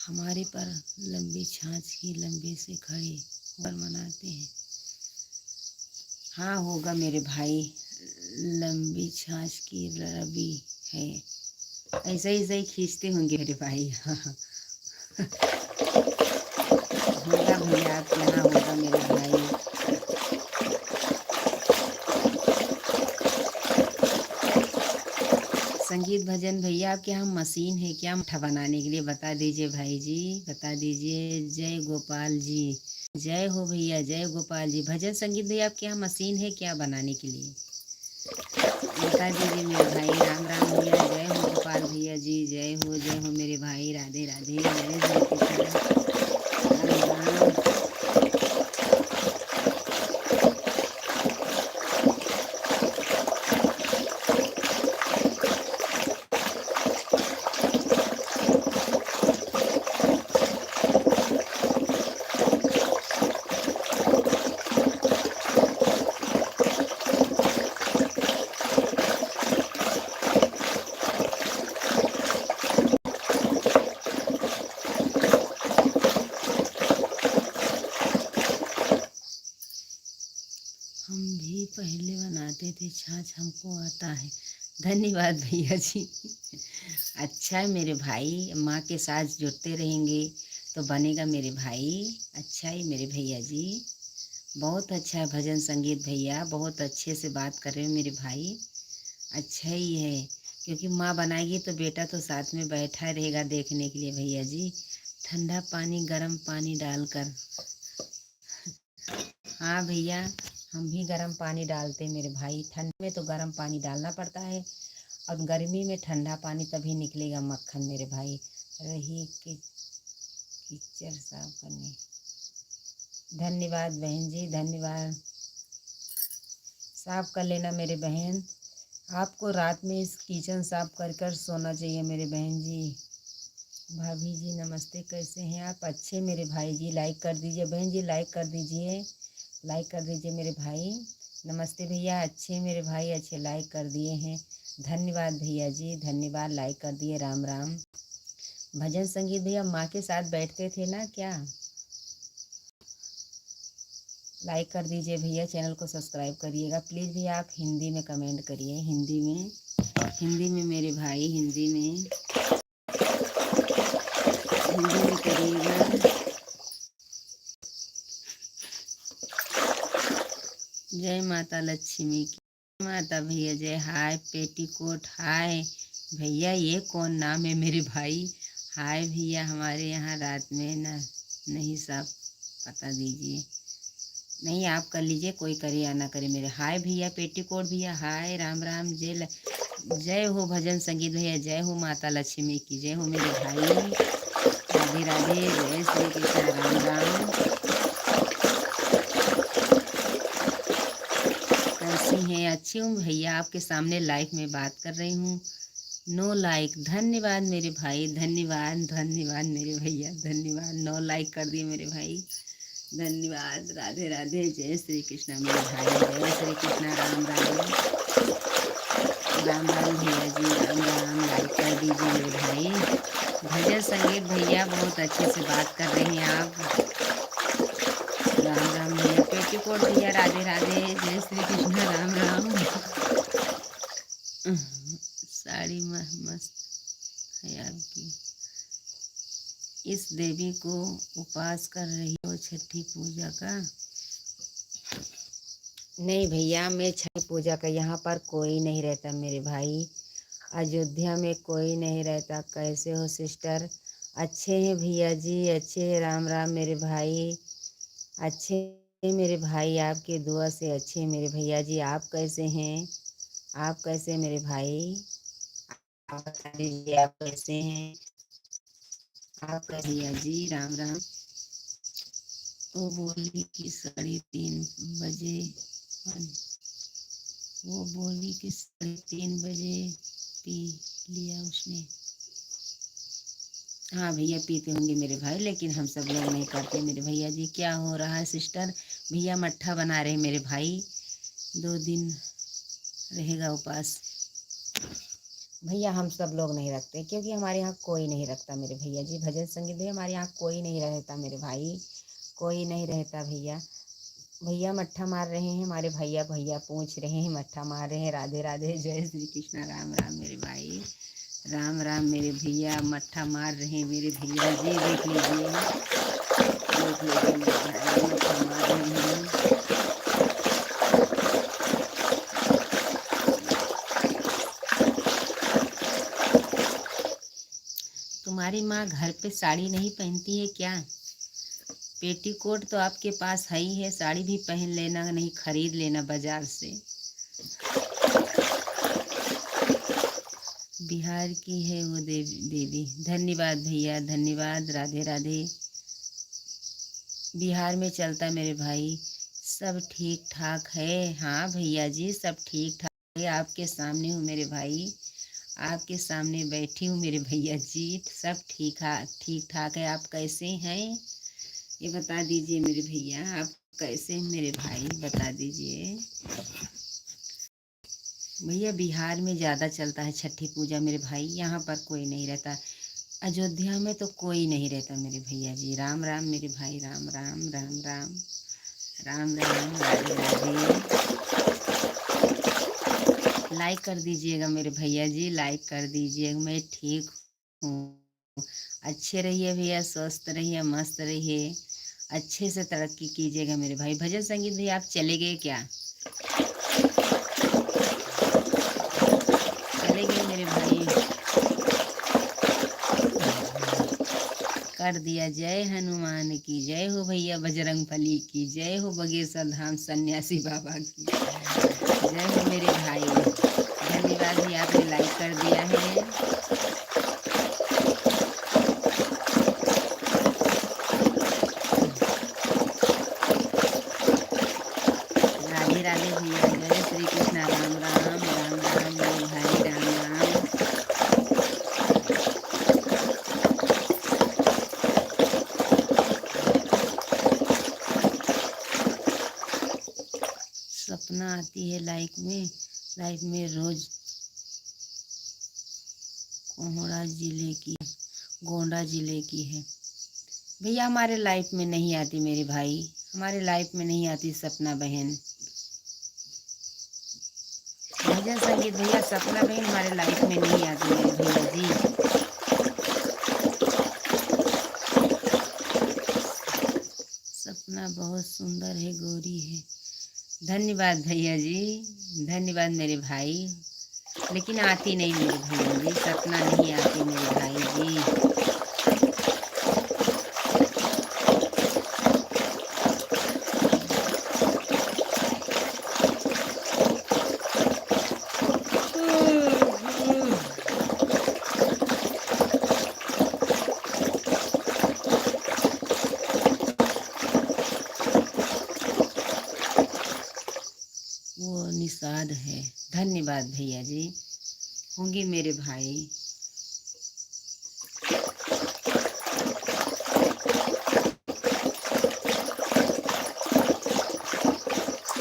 हमारे पर लंबी छाछ की लंबे से खड़े पर मनाते हैं। हाँ होगा मेरे भाई, लंबी छाछ की रबी है। ऐसे ही खींचते होंगे मेरे भाई। हाँ होगा भैया, आपके यहाँ होगा मेरे भाई। संगीत भजन भैया, आपके यहाँ मशीन है क्या मट्ठा बनाने के लिए? बता दीजिए भाई जी, बता दीजिए। जय गोपाल जी, जय हो भैया, जय गोपाल जी। भजन संगीत भैया, आपके यहाँ मशीन है क्या बनाने के लिए? बता दीजिए मेरे भाई। राम राम भैया, जय हो गोपाल भैया जी, जय हो मेरे भाई। राधे राधे, जय श्री कृष्ण, राम राम। बनाते थे छाछ, हमको आता है। धन्यवाद भैया जी। अच्छा है मेरे भाई, माँ के साथ जुड़ते रहेंगे तो बनेगा मेरे भाई। अच्छा है मेरे भैया जी, बहुत अच्छा है भजन संगीत भैया, बहुत अच्छे से बात कर रहे हो मेरे भाई। अच्छा ही है, क्योंकि माँ बनाएगी तो बेटा तो साथ में बैठा रहेगा देखने के लिए भैया जी। ठंडा पानी गर्म पानी डालकर, हाँ भैया, हम भी गर्म पानी डालते मेरे भाई। ठंड में तो गर्म पानी डालना पड़ता है, और गर्मी में ठंडा पानी, तभी निकलेगा मक्खन मेरे भाई। रही कि कीचड़ साफ करने, धन्यवाद बहन जी, धन्यवाद। साफ कर लेना मेरे बहन, आपको रात में इस किचन साफ कर कर सोना चाहिए मेरे बहन जी। भाभी जी नमस्ते, कैसे हैं आप? अच्छे मेरे भाई जी, लाइक कर दीजिए बहन जी, लाइक कर दीजिए, लाइक कर दीजिए मेरे भाई। नमस्ते भैया, अच्छे मेरे भाई, अच्छे लाइक कर दिए हैं। धन्यवाद भैया जी, धन्यवाद, लाइक कर दिए। राम राम। भजन संगीत भैया माँ के साथ बैठते थे ना क्या? लाइक कर दीजिए भैया, चैनल को सब्सक्राइब करिएगा प्लीज़ भैया। आप हिंदी में कमेंट करिए, हिंदी में, हिंदी में मेरे भाई, हिंदी में, हिंदी में करिएगा। जय माता लक्ष्मी की माता भैया, जय। हाय पेटीकोट, हाय भैया, ये कौन नाम है मेरे भाई? हाय भैया, हमारे यहाँ रात में ना नहीं साफ, पता दीजिए। नहीं आप कर लीजिए, कोई करे या ना करे मेरे। हाय भैया पेटीकोट भैया, हाय राम राम। जय हो भजन संगीत भैया, जय हो माता लक्ष्मी की, जय हो मेरे भाई। राधे राधे, जय श्री कृष्ण, राम राम। कैसी हैं? अच्छी हूँ भैया, आपके सामने लाइव में बात कर रही हूँ। नो लाइक, धन्यवाद मेरे भाई, धन्यवाद, धन्यवाद मेरे भैया, धन्यवाद। 9 लाइक कर दिए मेरे भाई, धन्यवाद। राधे राधे, जय श्री कृष्ण मेरे भाई, जय श्री कृष्ण, राम राम। राम राम भैया जी, राम राम, लाइक कर दीजिए मेरे भाई। भजन संगीत भैया बहुत अच्छे से बात कर रहे हैं आप। राम राम भैया पेटीकोट भैया, राधे राधे, जय श्री कृष्ण, राम राम। साड़ी मस्त है आपकी। इस देवी को उपास कर रही हो छठी पूजा का? नहीं भैया, मैं छठी पूजा का यहाँ पर कोई नहीं रहता मेरे भाई। अयोध्या में कोई नहीं रहता। कैसे हो सिस्टर? अच्छे हैं भैया जी, अच्छे हैं। राम राम मेरे भाई, अच्छे हैं मेरे भाई, आपके दुआ से अच्छे हैं मेरे भैया जी। आप कैसे हैं? आप कैसे हैं मेरे भाई? आप बता दीजिए आप कैसे हैं? आप कैसे भैया जी? राम राम। वो बोली कि 3:30 बजे, वो बोली कि 3:30 बजे पी लिया उसने। हाँ भैया पीते होंगे मेरे भाई, लेकिन हम सब लोग नहीं करते मेरे भैया जी। क्या हो रहा है सिस्टर? भैया मट्ठा बना रहे मेरे भाई, 2 दिन रहेगा उपास। भैया हम सब लोग नहीं रखते, क्योंकि हमारे यहाँ कोई नहीं रखता मेरे भैया जी। भजन संगीत भैया हमारे यहाँ कोई नहीं रहता मेरे भाई, कोई नहीं रहता भैया। भैया मट्ठा मार रहे हैं हमारे भैया, भैया पूछ रहे हैं, मट्ठा मार रहे हैं। राधे राधे, जय श्री कृष्ण, राम राम मेरे भाई, राम राम मेरे भैया, मट्ठा मार रहे हैं मेरे भैया जी। देख लीजिए, देख लीजिए मेरे भाई, मट्ठा मार रहे हैं। तुम्हारी माँ घर पे साड़ी नहीं पहनती है क्या? पेटीकोट तो आपके पास है ही है, साड़ी भी पहन लेना, नहीं खरीद लेना बाजार से। बिहार की है वो देवी। धन्यवाद भैया, धन्यवाद। राधे राधे। बिहार में चलता मेरे भाई। सब ठीक ठाक है? हाँ भैया जी, सब ठीक ठाक है। आपके सामने हूँ मेरे भाई, आपके सामने बैठी हूँ मेरे भैया जी। सब ठीक ठाक है। आप कैसे हैं ये बता दीजिए मेरे भैया, आप कैसे हैं मेरे भाई, बता दीजिए भैया। बिहार में ज़्यादा चलता है छठी पूजा मेरे भाई, यहाँ पर कोई नहीं रहता। अयोध्या में तो कोई नहीं रहता मेरे भैया जी। राम राम मेरे भाई, राम राम, राम राम, राम राम, राधे राधे। लाइक कर दीजिएगा मेरे भैया जी, लाइक कर दीजिएगा। मैं ठीक हूँ। अच्छे रहिए भैया, स्वस्थ रहिए, मस्त रहिए, अच्छे से तरक्की कीजिएगा मेरे भाई। भजन संगीत भैया आप चले गए क्या? चले गए मेरे भाई? कर दिया। जय हनुमान की जय हो भैया, बजरंग बली की जय हो, बगेश्वर धाम सन्यासी बाबा की जय हो मेरे भाई। धन्यवाद भैया, आपने लाइक कर दिया है। राधे राधे भैया, जय श्री कृष्णा। राम राम राम राम मेरे भाई, राम राम। सपना आती है लाइफ में रोज गोंडा जिले की है भैया। हमारे लाइफ में नहीं आती मेरे भाई, हमारे लाइफ में नहीं आती सपना बहन। भजन संगीत भैया, सपना बहन हमारे लाइफ में नहीं आती मेरे भैया जी। सपना बहुत सुंदर है, गोरी है। धन्यवाद भैया जी, धन्यवाद मेरे भाई। लेकिन आती नहीं मेरे भैया जी, सपना नहीं आती मेरे भाई जी। वो निषाद है। धन्यवाद भैया जी, होंगी मेरे भाई।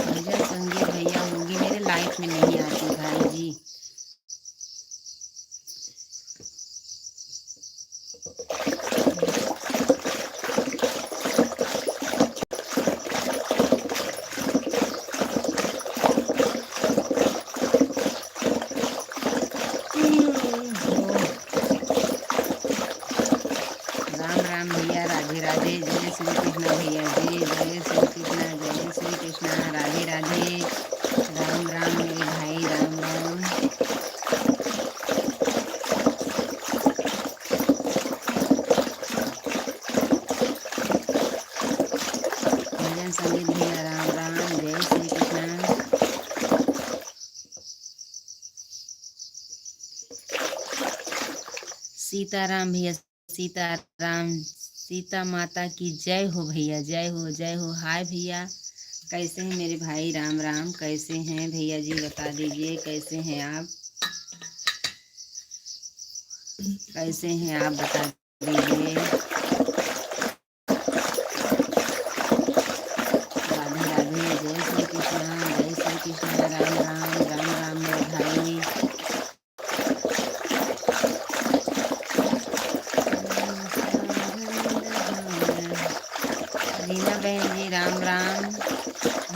भजन संगीत भैया होंगी, मेरे लाइफ में नहीं आती भाई जी। राम राम भैया, राधे राधे, जय श्री कृष्णा भैया जी, जय श्री कृष्णा, जय श्री कृष्णा, राधे राधे, राम राम मेरे भाई, राम राम। भजन संगीत भैया, राम राम, जय श्री कृष्णा। सीताराम भैया, सीताराम, सीता माता की जय हो भैया, जय हो जय हो। हाय भैया, कैसे हैं मेरे भाई? राम राम, कैसे हैं भैया जी, बता दीजिए कैसे हैं आप? कैसे हैं आप, बता दीजिए। राधे राधे, जय श्री कृष्णा, जय श्री कृष्णा, राम राम राम राम मेरे भाई। रीना बहन जी, राम राम,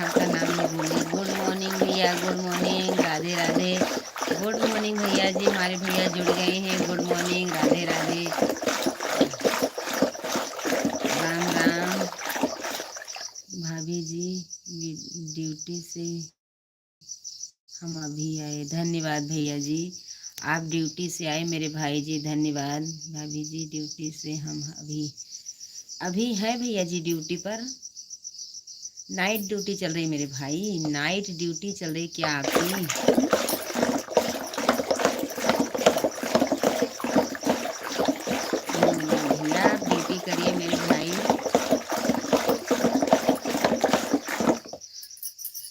आपका नाम नहीं भूली। गुड मॉर्निंग भैया, good morning, Radhe Radhe. Good morning भैया जी, हमारे भैया जुड़ गए हैं। Good morning, Radhe Radhe, Ram Ram. भाभी जी ड्यूटी से हम अभी आए। धन्यवाद भैया जी, आप ड्यूटी से आए मेरे भाई जी, धन्यवाद। भाभी जी ड्यूटी से हम अभी अभी है भैया जी ड्यूटी पर। नाइट ड्यूटी चल रही मेरे भाई, नाइट ड्यूटी चल रही क्या आपकी? भैया आप ड्यूटी करिए मेरे भाई,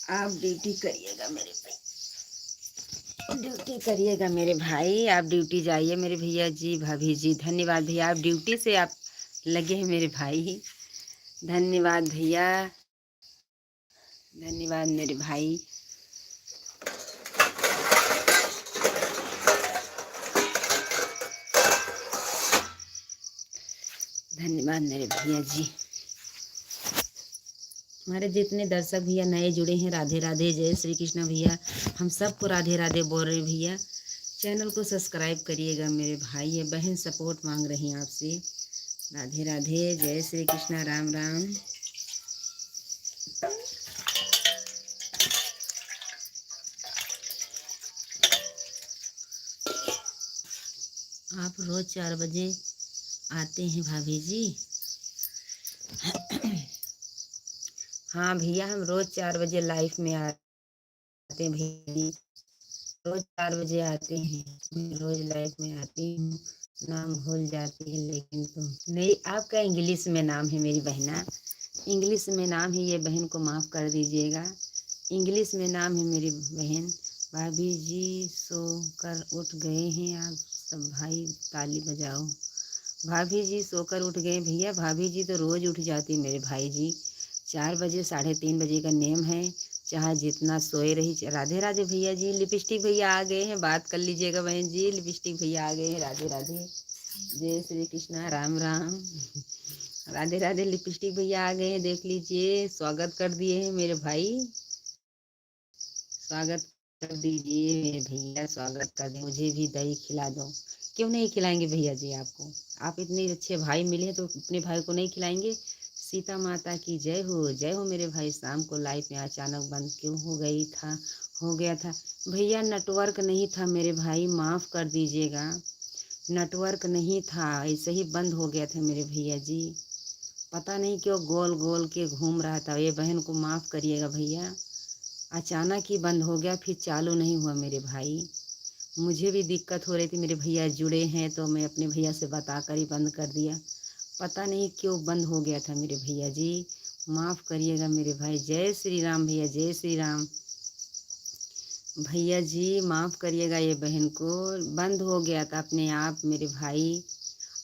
आप ड्यूटी करिएगा मेरे भाई, ड्यूटी करिएगा मेरे भाई, आप ड्यूटी जाइए मेरे भैया जी। भाभी जी धन्यवाद भैया, आप ड्यूटी से आप लगे हैं मेरे भाई। धन्यवाद भैया, धन्यवाद मेरे भाई। धन्यवाद मेरे भैया जी। हमारे जितने दर्शक भैया नए जुड़े हैं, राधे राधे, जय श्री कृष्ण भैया। हम सबको राधे राधे बोल रहे हैं भैया। चैनल को सब्सक्राइब करिएगा मेरे भाई या बहन, सपोर्ट मांग रही हैं आपसे। राधे राधे, जय श्री कृष्ण, राम राम। आप रोज 4 बजे आते हैं भाभी जी? हाँ भैया, हम रोज 4 बजे लाइफ में आते हैं भैया। रोज 4 बजे आते हैं। मैं रोज लाइफ में आती हूँ। नाम भूल जाती है लेकिन तुम नहीं। आपका इंग्लिश में नाम है मेरी बहना, इंग्लिश में नाम है। ये बहन को माफ़ कर दीजिएगा। इंग्लिश में नाम है मेरी बहन। भाभी जी सो कर उठ गए हैं आप सब भाई, ताली बजाओ। भाभी जी सोकर उठ गए भैया? भाभी जी तो रोज़ उठ जाती मेरे भाई जी। 4 बजे 3:30 बजे का नेम है, चाहे जितना सोए रही। राधे राधे भैया जी। लिपस्टिक भैया आ गए हैं, बात कर लीजिएगा बहन जी। लिपस्टिक भैया आ गए हैं। राधे राधे, जय श्री कृष्णा, राम राम। राधे राधे, लिपस्टिक भैया आ गए हैं, देख लीजिए। स्वागत कर दिए हैं मेरे भाई, स्वागत कर दीजिए मेरे भैया, स्वागत कर दे। मुझे भी दही खिला दो। क्यों नहीं खिलाएंगे भैया जी आपको? आप इतने अच्छे भाई मिले तो अपने भाई को नहीं खिलाएंगे? सीता माता की जय हो, जय हो मेरे भाई। शाम को लाइफ में अचानक बंद क्यों हो गया था भैया? नेटवर्क नहीं था मेरे भाई, माफ़ कर दीजिएगा। नेटवर्क नहीं था, ऐसे ही बंद हो गया था मेरे भैया जी। पता नहीं क्यों गोल गोल के घूम रहा था। ये बहन को माफ़ करिएगा भैया, अचानक ही बंद हो गया, फिर चालू नहीं हुआ मेरे भाई। मुझे भी दिक्कत हो रही थी, मेरे भैया जुड़े हैं तो मैं अपने भैया से बता कर ही बंद कर दिया। पता नहीं क्यों बंद हो गया था मेरे भैया जी, माफ़ करिएगा मेरे भाई। जय श्री राम भैया, जय श्री राम। भैया जी माफ़ करिएगा, ये बहन को बंद हो गया था अपने आप मेरे भाई।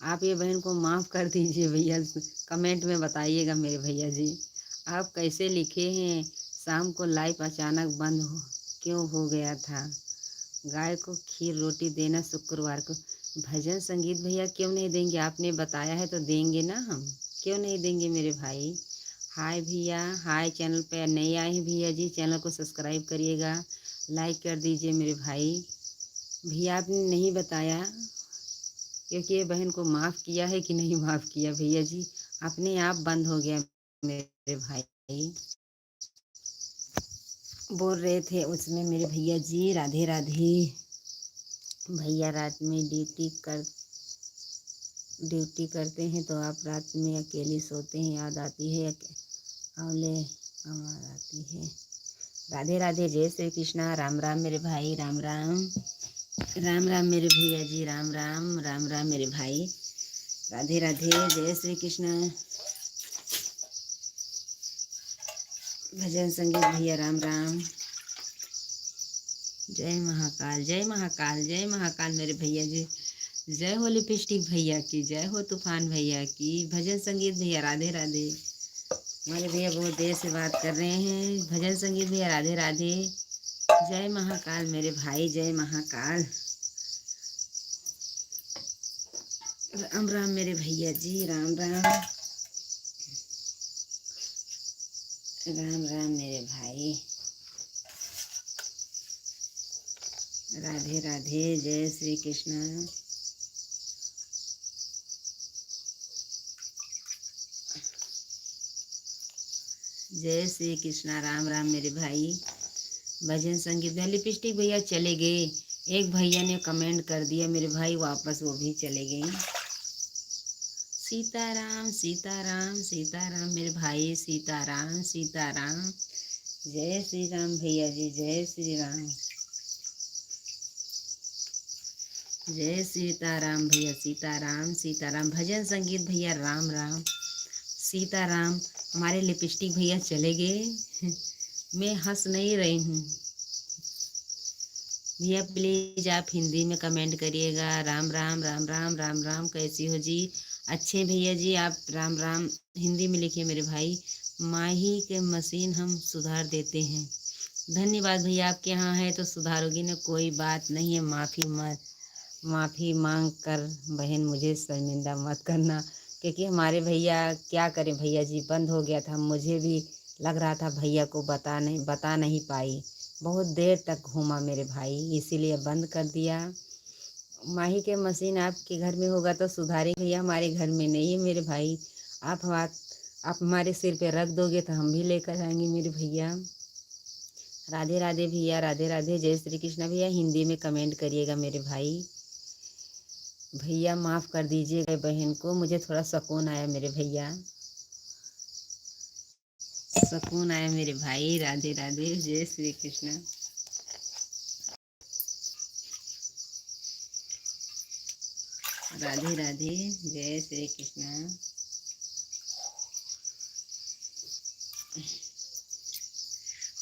आप ये बहन को माफ़ कर दीजिए भैया, कमेंट में बताइएगा मेरे भैया जी। आप कैसे लिखे हैं? शाम को लाइफ अचानक क्यों हो गया था? गाय को खीर रोटी देना शुक्रवार को। भजन संगीत भैया क्यों नहीं देंगे? आपने बताया है तो देंगे ना हम, क्यों नहीं देंगे मेरे भाई। हाय भैया, हाय। चैनल पे नए आए हैं भैया जी, चैनल को सब्सक्राइब करिएगा, लाइक कर दीजिए मेरे भाई। भैया आपने नहीं बताया, क्योंकि ये बहन को माफ़ किया है कि नहीं माफ़ किया भैया जी? अपने आप बंद हो गया मेरे भाई। बोल रहे थे उसमें मेरे भैया जी। राधे राधे भैया। रात में ड्यूटी करते हैं तो आप रात में अकेली सोते हैं, याद आती है अवले आवाज़ आती है। राधे राधे, जय श्री कृष्णा, राम राम मेरे भाई, राम राम। राम राम मेरे भैया जी, राम राम, राम राम मेरे भाई। राधे राधे, जय श्री कृष्ण। भजन संगीत भैया, राम राम। जय महाकाल, जय महाकाल, जय महाकाल मेरे भैया जी। जय हो लिपस्टिक भैया की, जय हो तूफान भैया की। भजन संगीत भैया, राधे राधे। हमारे भैया बहुत देर से बात कर रहे हैं। भजन संगीत भैया, राधे राधे। जय महाकाल मेरे भाई, जय महाकाल। राम राम मेरे भैया जी, राम राम, राम राम मेरे भाई। राधे राधे, जय श्री कृष्ण। जय श्री कृष्णा, राम राम मेरे भाई। भजन संगीत में लिपस्टिक भैया चले गए। एक भैया ने कमेंट कर दिया मेरे भाई, वापस वो भी चले गए। सीताराम सीताराम सीताराम मेरे भाई, सीताराम सीताराम। जय श्री राम भैया जी, जय श्री राम, जय सीताराम भैया, सीताराम सीताराम। भजन संगीत भैया, राम राम, सीताराम। हमारे लिपस्टिक भैया चले गए। मैं हंस नहीं रही हूँ भैया, प्लीज आप हिंदी में कमेंट करिएगा। राम राम, राम राम, राम राम। कैसी हो जी? अच्छे भैया जी आप। राम राम हिंदी में लिखिए मेरे भाई। माही के मशीन हम सुधार देते हैं। धन्यवाद भैया, आपके यहाँ है तो सुधारोगी ना, कोई बात नहीं है। माफ़ी मांग कर बहन मुझे शर्मिंदा मत करना, क्योंकि हमारे भैया क्या करें भैया जी, बंद हो गया था। मुझे भी लग रहा था भैया को बता नहीं पाई। बहुत देर तक घूमा मेरे भाई, इसीलिए बंद कर दिया। माही के मशीन आपके घर में होगा तो सुधारे भैया, हमारे घर में नहीं है मेरे भाई। आप हमारे सिर पे रख दोगे तो हम भी लेकर आएंगे मेरे भैया। राधे राधे भैया, राधे राधे, जय श्री कृष्ण भैया। हिंदी में कमेंट करिएगा मेरे भाई। भैया माफ़ कर दीजिएगा बहन को, मुझे थोड़ा सुकून आया मेरे भैया, सुकून आया मेरे भाई। राधे राधे, जय श्री कृष्ण। राधे राधे, जय श्री कृष्ण।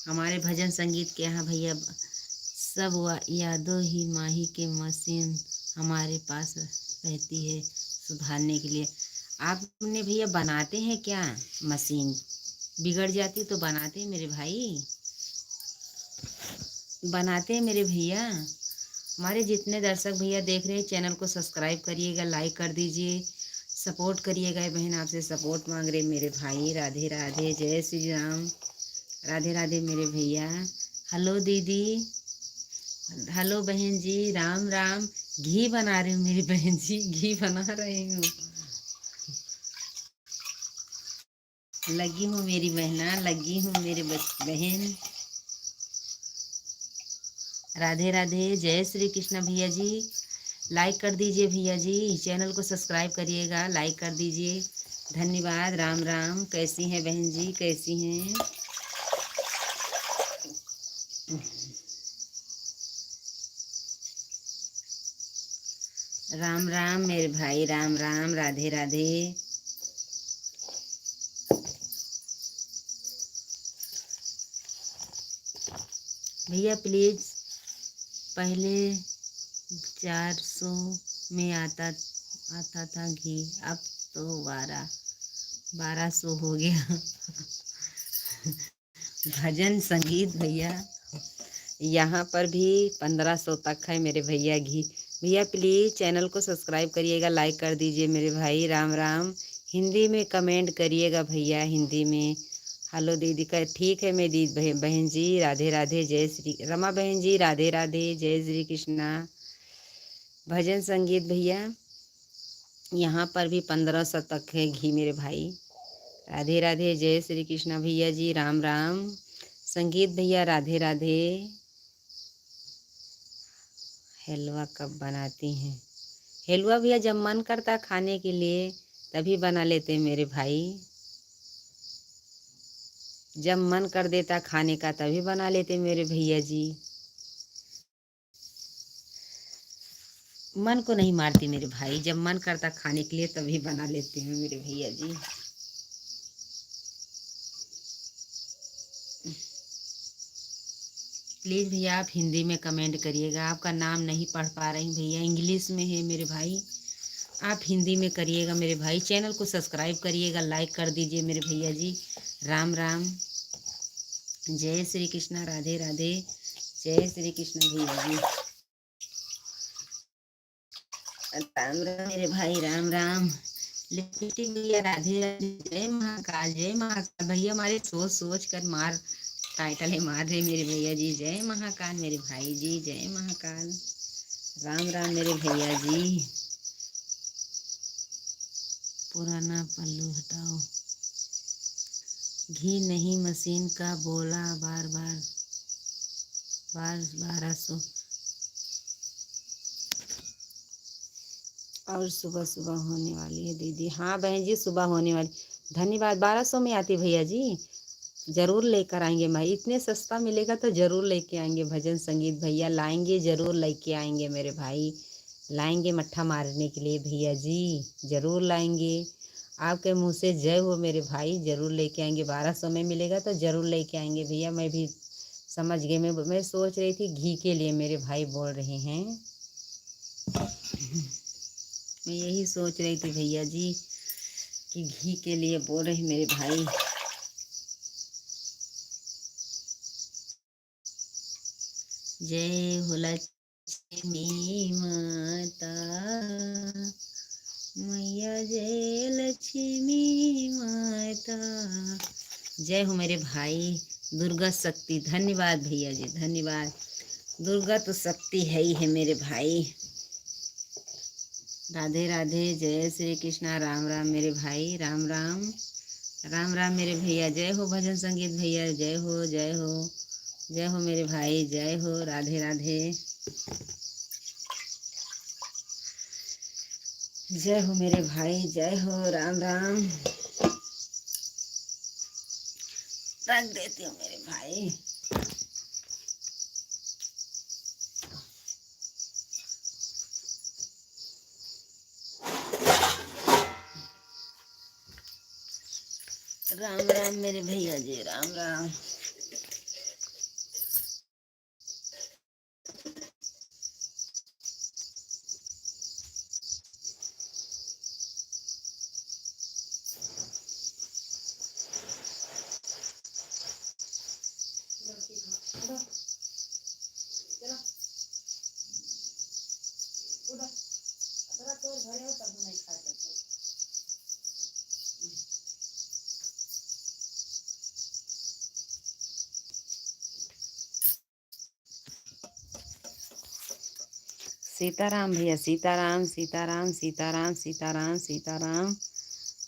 हमारे भजन संगीत के यहाँ भैया सब यादों ही माही के मशीन हमारे पास रहती है सुधारने के लिए। आपने भैया बनाते हैं क्या? मशीन बिगड़ जाती तो बनाते हैं मेरे भाई, बनाते हैं मेरे भैया। हमारे जितने दर्शक भैया देख रहे हैं, चैनल को सब्सक्राइब करिएगा, लाइक कर दीजिए, सपोर्ट करिएगा। बहन आपसे सपोर्ट मांग रहे मेरे भाई। राधे राधे, जय श्री राम। राधे राधे मेरे भैया। हेलो दीदी, हेलो बहन जी, राम राम। घी बना रही हूँ मेरी बहन जी, घी बना रही हूँ। लगी हूँ मेरी बहना, लगी हूँ मेरे बहन। राधे राधे, जय श्री कृष्ण भैया जी। लाइक कर दीजिए भैया जी, चैनल को सब्सक्राइब करिएगा, लाइक कर दीजिए। धन्यवाद। राम राम। कैसी हैं बहन जी, कैसी हैं? राम राम मेरे भाई, राम राम। राधे राधे। भैया प्लीज़, पहले 400 में आता था घी, अब तो 1200 हो गया। भजन संगीत भैया यहाँ पर भी 1500 तक है मेरे भैया घी। भैया प्लीज़ चैनल को सब्सक्राइब करिएगा, लाइक कर दीजिए मेरे भाई। राम राम। हिंदी में कमेंट करिएगा भैया, हिंदी में। हेलो दीदी का ठीक है मैं दीदी बहन जी। राधे राधे, जय श्री रमा बहन जी। राधे राधे, जय श्री कृष्णा। भजन संगीत भैया यहाँ पर भी 1500 तक है घी मेरे भाई। राधे राधे, जय श्री कृष्णा भैया जी। राम राम। संगीत भैया राधे राधे। हलवा कब बनाती हैं? हलवा भैया जब मन करता खाने के लिए तभी बना लेते हैं मेरे भाई। जब मन कर देता खाने का तभी बना लेते मेरे भैया जी। मन को नहीं मारती मेरे भाई, जब मन करता खाने के लिए तभी बना लेते हैं मेरे भैया जी। प्लीज़ भैया आप हिंदी में कमेंट करिएगा। आपका नाम नहीं पढ़ पा रही भैया, इंग्लिश में है मेरे भाई। आप हिंदी में करिएगा मेरे भाई। चैनल को सब्सक्राइब करिएगा, लाइक कर दीजिए मेरे भैया जी। राम राम, जय श्री कृष्णा। राधे राधे, जय श्री कृष्ण भैया जी। राम राम मेरे भाई, राम राम। लिपस्टिक भैया राधे राधे, जय महाकाल, जय महाकाल। भैया हमारे सोच सोच कर मार टाइटल है मार रहे मेरे भैया जी। जय महाकाल मेरे भाई जी, जय महाकाल। राम राम मेरे भैया जी। पुराना पल्लू हटाओ, घी नहीं मशीन का बोला बार बार 1200। और सुबह सुबह होने वाली है दीदी। हाँ बहन जी, सुबह होने वाली। धन्यवाद। 1200 में आती भैया जी, जरूर लेकर आएंगे। मैं इतने सस्ता मिलेगा तो जरूर लेके आएंगे। भजन संगीत भैया लाएंगे, जरूर लेके आएंगे मेरे भाई। लाएंगे मट्ठा मारने के लिए भैया जी, जरूर लाएंगे। आपके मुंह से जय हो मेरे भाई, जरूर लेके आएंगे। 1200 में मिलेगा तो जरूर लेके आएंगे भैया। मैं भी समझ गई, मैं सोच रही थी घी के लिए मेरे भाई बोल रहे हैं। मैं यही सोच रही थी भैया जी कि घी के लिए बोल रहे मेरे भाई। जय हो लक्ष्मी माता मैया, जय लक्ष्मी माता जय हो मेरे भाई दुर्गा शक्ति। धन्यवाद भैया जी, धन्यवाद। दुर्गा तो शक्ति है ही है मेरे भाई। राधे राधे, जय श्री कृष्णा, राम राम मेरे भाई, राम राम। राम राम मेरे भैया, जय हो भजन संगीत भैया, जय हो जय हो। जय हो मेरे भाई, जय हो, राधे राधे। जय हो मेरे भाई, जय हो, राम राम। रख देती हूँ मेरे भाई। राम राम मेरे भैया जी, राम राम। सीताराम भैया, सीताराम सीताराम सीताराम सीताराम सीताराम।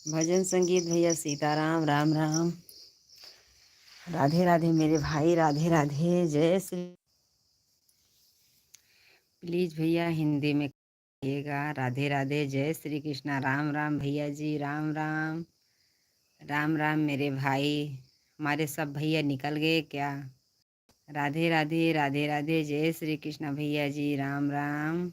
भजन संगीत भैया, सीताराम, राम राम। राधे राधे मेरे भाई, राधे राधे, जय श्री। प्लीज भैया हिंदी में कहिएगा। राधे राधे, जय श्री कृष्णा, राम राम भैया जी, राम राम। राम राम मेरे भाई। हमारे सब भैया निकल गए क्या? राधे राधे, राधे राधे, जय श्री कृष्णा भैया जी, राम राम।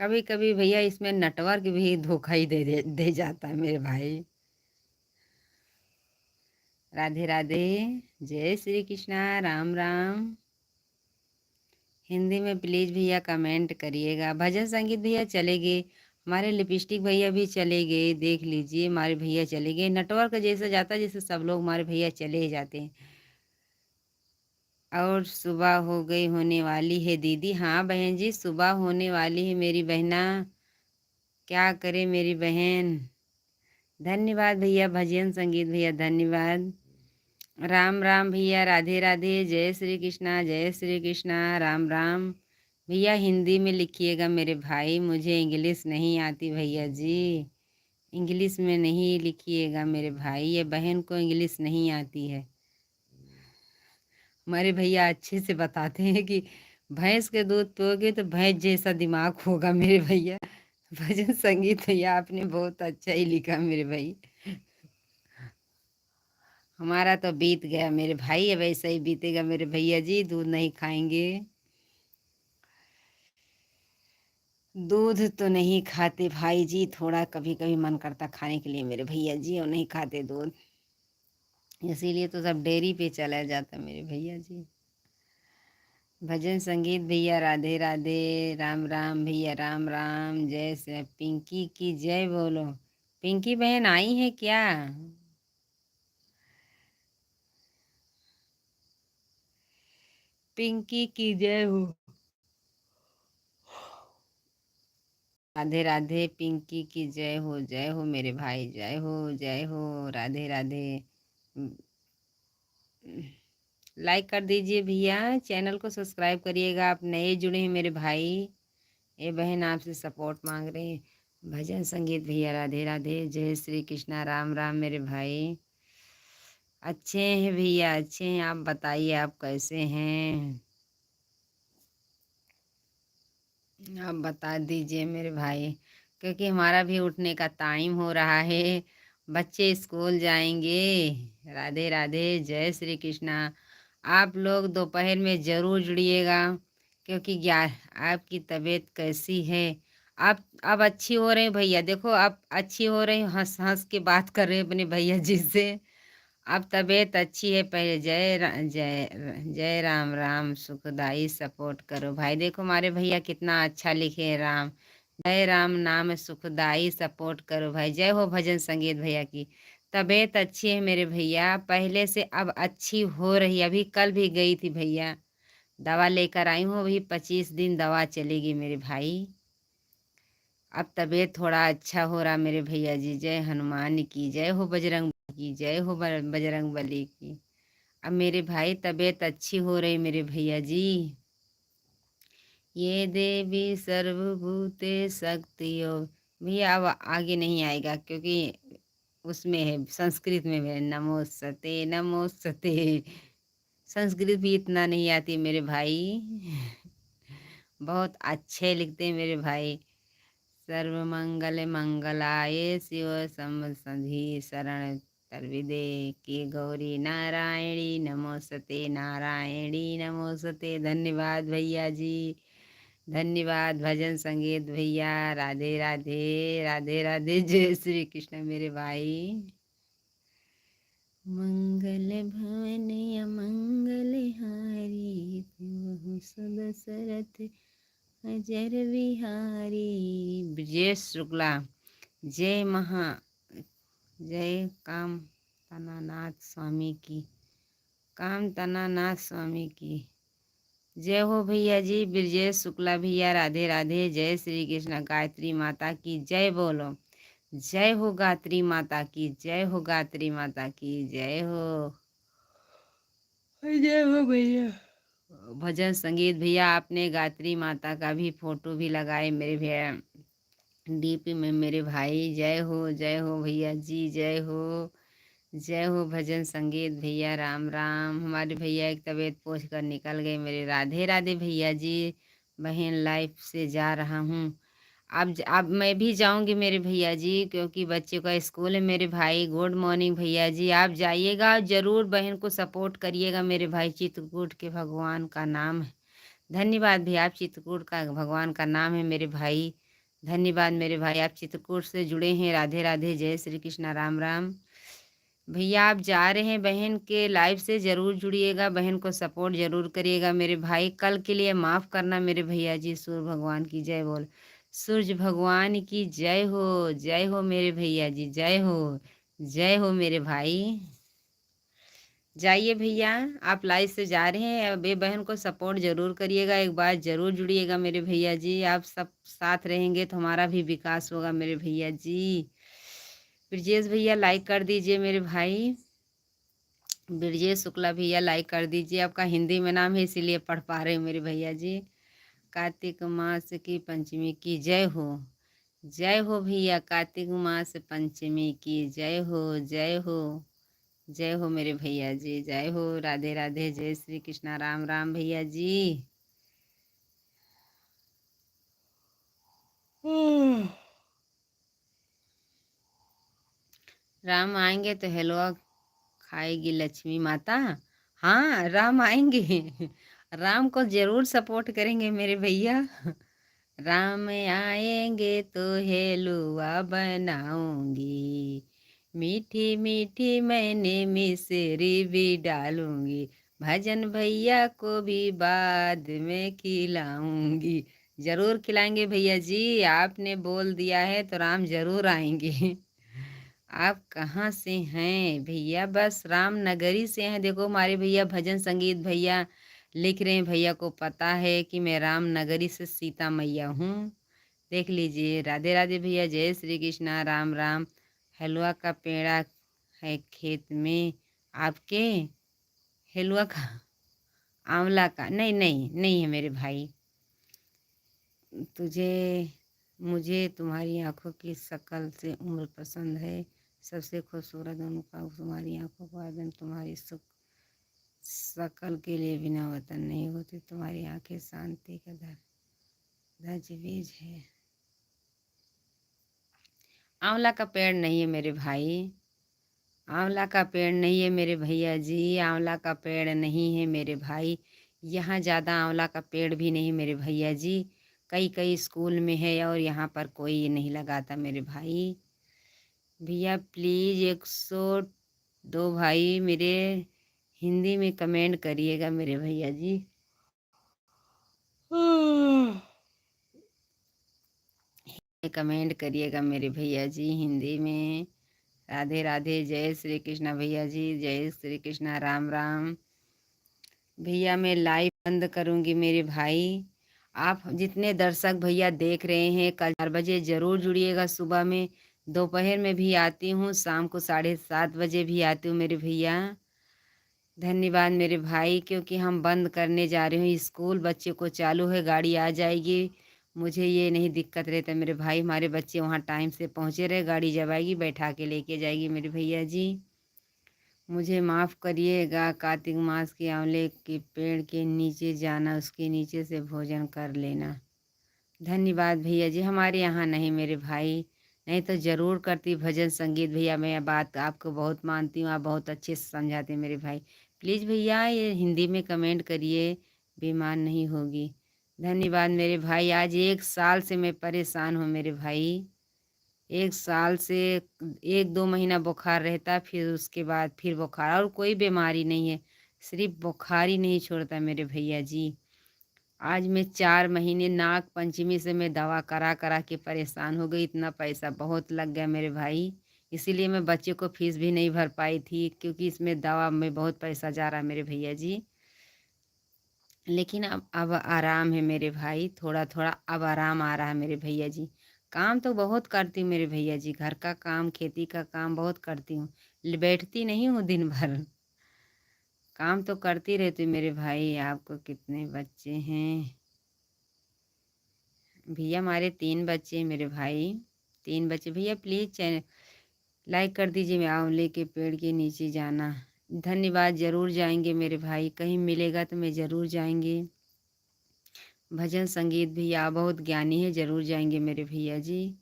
कभी कभी भैया इसमें नेटवर्क भी धोखा ही दे जाता है मेरे भाई। राधे राधे, जय श्री कृष्णा, राम राम। हिंदी में प्लीज भैया कमेंट करिएगा। भजन संगीत भैया चले गए, हमारे लिपस्टिक भैया भी चले गए, देख लीजिए हमारे भैया चले गए। नेटवर्क जैसे जाता है जैसे सब लोग हमारे भैया चले ही जाते हैं। और सुबह हो गई होने वाली है दीदी। हाँ बहन जी, सुबह होने वाली है मेरी बहना। क्या करे मेरी बहन। धन्यवाद भैया, भजन संगीत भैया, धन्यवाद। राम राम भैया, राधे राधे, जय श्री कृष्णा, जय श्री कृष्णा, राम राम। भैया हिंदी में लिखिएगा मेरे भाई, मुझे इंग्लिश नहीं आती भैया जी। इंग्लिश में नहीं लिखिएगा मेरे भाई, ये बहन को इंग्लिश नहीं आती है। हमारे भैया अच्छे से बताते हैं कि भैंस के दूध पियोगे तो भैंस जैसा दिमाग होगा मेरे भैया। भजन संगीत भैया आपने बहुत अच्छा ही लिखा मेरे भाई। हमारा तो बीत गया मेरे भाई, अब ऐसा ही बीतेगा मेरे भैया जी। दूध नहीं खाएंगे, दूध तो नहीं खाते भाई जी। थोड़ा कभी कभी मन करता खाने के लिए मेरे भैया जी, और नहीं खाते दूध, इसीलिए तो सब डेयरी पे चला जाता मेरे भैया जी। भजन संगीत भैया, राधे राधे, राम राम भैया, राम राम। जय श्री पिंकी की जय बोलो। पिंकी बहन आई है क्या? पिंकी की जय हो। राधे राधे, पिंकी की जय हो मेरे भाई, जय हो जय हो। राधे राधे। लाइक कर दीजिए भैया, चैनल को सब्सक्राइब करिएगा। आप नए जुड़े हैं मेरे भाई, ये बहन आपसे सपोर्ट मांग रहे हैं। भजन संगीत भैया, राधे राधे, जय श्री कृष्णा, राम राम मेरे भाई। अच्छे हैं भैया, अच्छे हैं। आप बताइए आप कैसे हैं? आप बता दीजिए मेरे भाई, क्योंकि हमारा भी उठने का टाइम हो रहा है, बच्चे स्कूल जाएंगे। राधे राधे, जय श्री कृष्णा। आप लोग दोपहर में ज़रूर जुड़िएगा, क्योंकि आपकी तबीयत कैसी है? आप अब अच्छी हो रहे हैं भैया, देखो आप अच्छी हो रहे हैं, हंस हंस के बात कर रहे हैं अपने भैया जी से। अब तबीयत अच्छी है। पहले जय राम राम सुखदाई सपोर्ट करो भाई। देखो हमारे भैया कितना अच्छा लिखे हैं, राम जय राम नाम सुखदाई सपोर्ट करो भाई। जय हो भजन संगीत भैया की। तबीयत अच्छी है मेरे भैया, पहले से अब अच्छी हो रही। अभी कल भी गई थी भैया, दवा लेकर आई हूँ। अभी 25 दिन दवा चलेगी मेरे भाई। अब तबीयत थोड़ा अच्छा हो रहा मेरे भैया जी। जय हनुमान की जय हो, बजरंग बली की जय हो, बजरंग बली की। अब मेरे भाई तबीयत अच्छी हो रही मेरे भैया जी। ये देवी सर्वभूते शक्तियो। भैया अब आगे नहीं आएगा क्योंकि उसमें है, संस्कृत में है, नमोस्तते नमोस्तते। संस्कृत भी इतना नहीं आती मेरे भाई। बहुत अच्छे लिखते हैं मेरे भाई। सर्वमंगल मंगलाय शिव संधि शरण तरविदे की गौरी नारायणी नमोस्तते नारायणी नमोस्तते। धन्यवाद भैया जी, धन्यवाद। भजन संगीत भैया, राधे राधे, राधे राधे, जय श्री कृष्ण मेरे भाई। मंगल भवन अमंगल हारी, तुम सुदशरथ अजर विहारी। ब्रजेश शुक्ला जय महा, जय काम तनानाथ स्वामी की, काम तनानाथ स्वामी की जय हो भैया जी। ब्रजेश शुक्ला भैया, राधे राधे, जय श्री कृष्ण। गायत्री माता की जय बोलो। जय हो गायत्री माता की जय हो, गायत्री माता की जय हो, जय हो भैया। भजन संगीत भैया, आपने गायत्री माता का भी फोटो भी लगाए मेरे भैया डीपी में मेरे भाई। जय हो भैया जी, जय हो, जय हो। भजन संगीत भैया, राम राम। हमारे भैया एक तबीयत पोछ कर निकल गए मेरे। राधे राधे भैया जी। बहन लाइफ से जा रहा हूँ। अब मैं भी जाऊंगी मेरे भैया जी, क्योंकि बच्चे का स्कूल है मेरे भाई। गुड मॉर्निंग भैया जी, आप जाइएगा जरूर, बहन को सपोर्ट करिएगा मेरे भाई। चित्रकूट के भगवान का नाम है। धन्यवाद भैया, आप चित्रकूट का भगवान का नाम है मेरे भाई। धन्यवाद मेरे भाई, आप चित्रकूट से जुड़े हैं। राधे राधे, जय श्री कृष्णा, राम राम। भैया आप जा रहे हैं, बहन के लाइव से ज़रूर जुड़िएगा, बहन को सपोर्ट ज़रूर करिएगा मेरे भाई। कल के लिए माफ़ करना मेरे भैया जी। सूर्य भगवान की जय बोल, सूर्य भगवान की जय हो मेरे भैया जी, जय हो मेरे भाई। जाइए भैया, आप लाइव से जा रहे हैं, अब ये बहन को सपोर्ट ज़रूर करिएगा, एक बार ज़रूर जुड़िएगा मेरे भैया जी। आप सब साथ रहेंगे तो हमारा भी विकास होगा मेरे भैया जी। ब्रजेश भैया लाइक कर दीजिए मेरे भाई। ब्रजेश शुक्ला भैया लाइक कर दीजिए, आपका हिंदी में नाम है इसीलिए पढ़ पा रहे हैं मेरे भैया जी। कार्तिक मास की पंचमी की जय हो भैया। कार्तिक मास पंचमी की जय हो, जय हो, जय हो मेरे भैया जी, जय हो। राधे राधे, जय श्री कृष्णा, राम राम भैया जी। राम आएंगे तो हलवा खाएगी लक्ष्मी माता। हाँ राम आएंगे। राम को जरूर सपोर्ट करेंगे मेरे भैया। राम आएंगे तो हलवा बनाऊंगी, मीठी मीठी मैंने मिश्री भी डालूंगी, भजन भैया को भी बाद में खिलाऊंगी। जरूर खिलाएंगे भैया जी, आपने बोल दिया है तो राम जरूर आएंगे। आप कहाँ से हैं भैया? बस रामनगरी से हैं। देखो हमारे भैया भजन संगीत भैया लिख रहे हैं, भैया को पता है कि मैं रामनगरी से सीता मैया हूँ। देख लीजिए। राधे राधे भैया, जय श्री कृष्णा, राम राम। हलवा का पेड़ा है खेत में आपके? हलवा का, आंवला का? नहीं नहीं नहीं है मेरे भाई। तुझे, मुझे तुम्हारी आंखों की शक्ल से उम्र पसंद है, सबसे खूबसूरत उनका तुम्हारी आंखों का आदम, तुम्हारी सुख शक्ल के लिए बिना वतन नहीं होती, तुम्हारी आंखें शांति का दजवीज है। आंवला का पेड़ नहीं है मेरे भाई, आंवला का पेड़ नहीं है मेरे भैया जी, आंवला का पेड़ नहीं है मेरे भाई। यहाँ ज़्यादा आंवला का पेड़ भी नहीं मेरे भैया जी। कई कई स्कूल में है और यहाँ पर कोई नहीं लगाता मेरे भाई। भैया प्लीज़ 102 भाई मेरे हिंदी में कमेंट करिएगा मेरे भैया जी। कमेंट करिएगा मेरे भैया जी हिंदी में। राधे राधे, जय श्री कृष्णा भैया जी, जय श्री कृष्णा, राम राम। भैया मैं लाइव बंद करूंगी मेरे भाई। आप जितने दर्शक भैया देख रहे हैं, कल 4 बजे ज़रूर जुड़िएगा। सुबह में, दोपहर में भी आती हूँ, शाम को 7:30 बजे भी आती हूँ मेरे भैया। धन्यवाद मेरे भाई, क्योंकि हम बंद करने जा रहे हूँ स्कूल, बच्चे को चालू है, गाड़ी आ जाएगी। मुझे ये नहीं दिक्कत रहता मेरे भाई, हमारे बच्चे वहाँ टाइम से पहुँचे रहे, गाड़ी जब आएगी बैठा के लेके जाएगी मेरे भैया जी। मुझे माफ़ करिएगा, कार्तिक मास के आंवले के पेड़ के नीचे जाना, उसके नीचे से भोजन कर लेना। धन्यवाद भैया जी, हमारे यहाँ नहीं मेरे भाई, नहीं तो ज़रूर करती भजन संगीत भैया। मैं बात आपको बहुत मानती हूँ, आप बहुत अच्छे से समझाते हैं मेरे भाई। प्लीज़ भैया ये हिंदी में कमेंट करिए, बेईमान नहीं होगी। धन्यवाद मेरे भाई, आज 1 साल से मैं परेशान हूँ मेरे भाई। 1 साल से 1-2 महीना बुखार रहता, फिर उसके बाद फिर बुखार, और कोई बीमारी नहीं है, सिर्फ बुखार ही नहीं छोड़ता मेरे भैया जी। आज मैं 4 महीने, नाग पंचमी से मैं दवा करा करा के परेशान हो गई, इतना पैसा बहुत लग गया मेरे भाई। इसीलिए मैं बच्चे को फीस भी नहीं भर पाई थी, क्योंकि इसमें दवा में बहुत पैसा जा रहा है मेरे भैया जी। लेकिन अब आराम है मेरे भाई, थोड़ा थोड़ा अब आराम आ रहा है मेरे भैया जी। काम तो बहुत करती हूँ मेरे भैया जी, घर का काम, खेती का काम बहुत करती हूँ, बैठती नहीं हूँ दिन भर, काम तो करती रहती हूँ मेरे भाई। आपको कितने बच्चे हैं भैया? हमारे 3 बच्चे हैं मेरे भाई, 3 बच्चे। भैया प्लीज़ चैनल लाइक कर दीजिए, मैं आंवले के पेड़ के नीचे जाना। धन्यवाद, ज़रूर जाएंगे मेरे भाई, कहीं मिलेगा तो मैं ज़रूर जाएंगे। भजन संगीत भैया बहुत ज्ञानी है, ज़रूर जाएंगे मेरे भैया जी।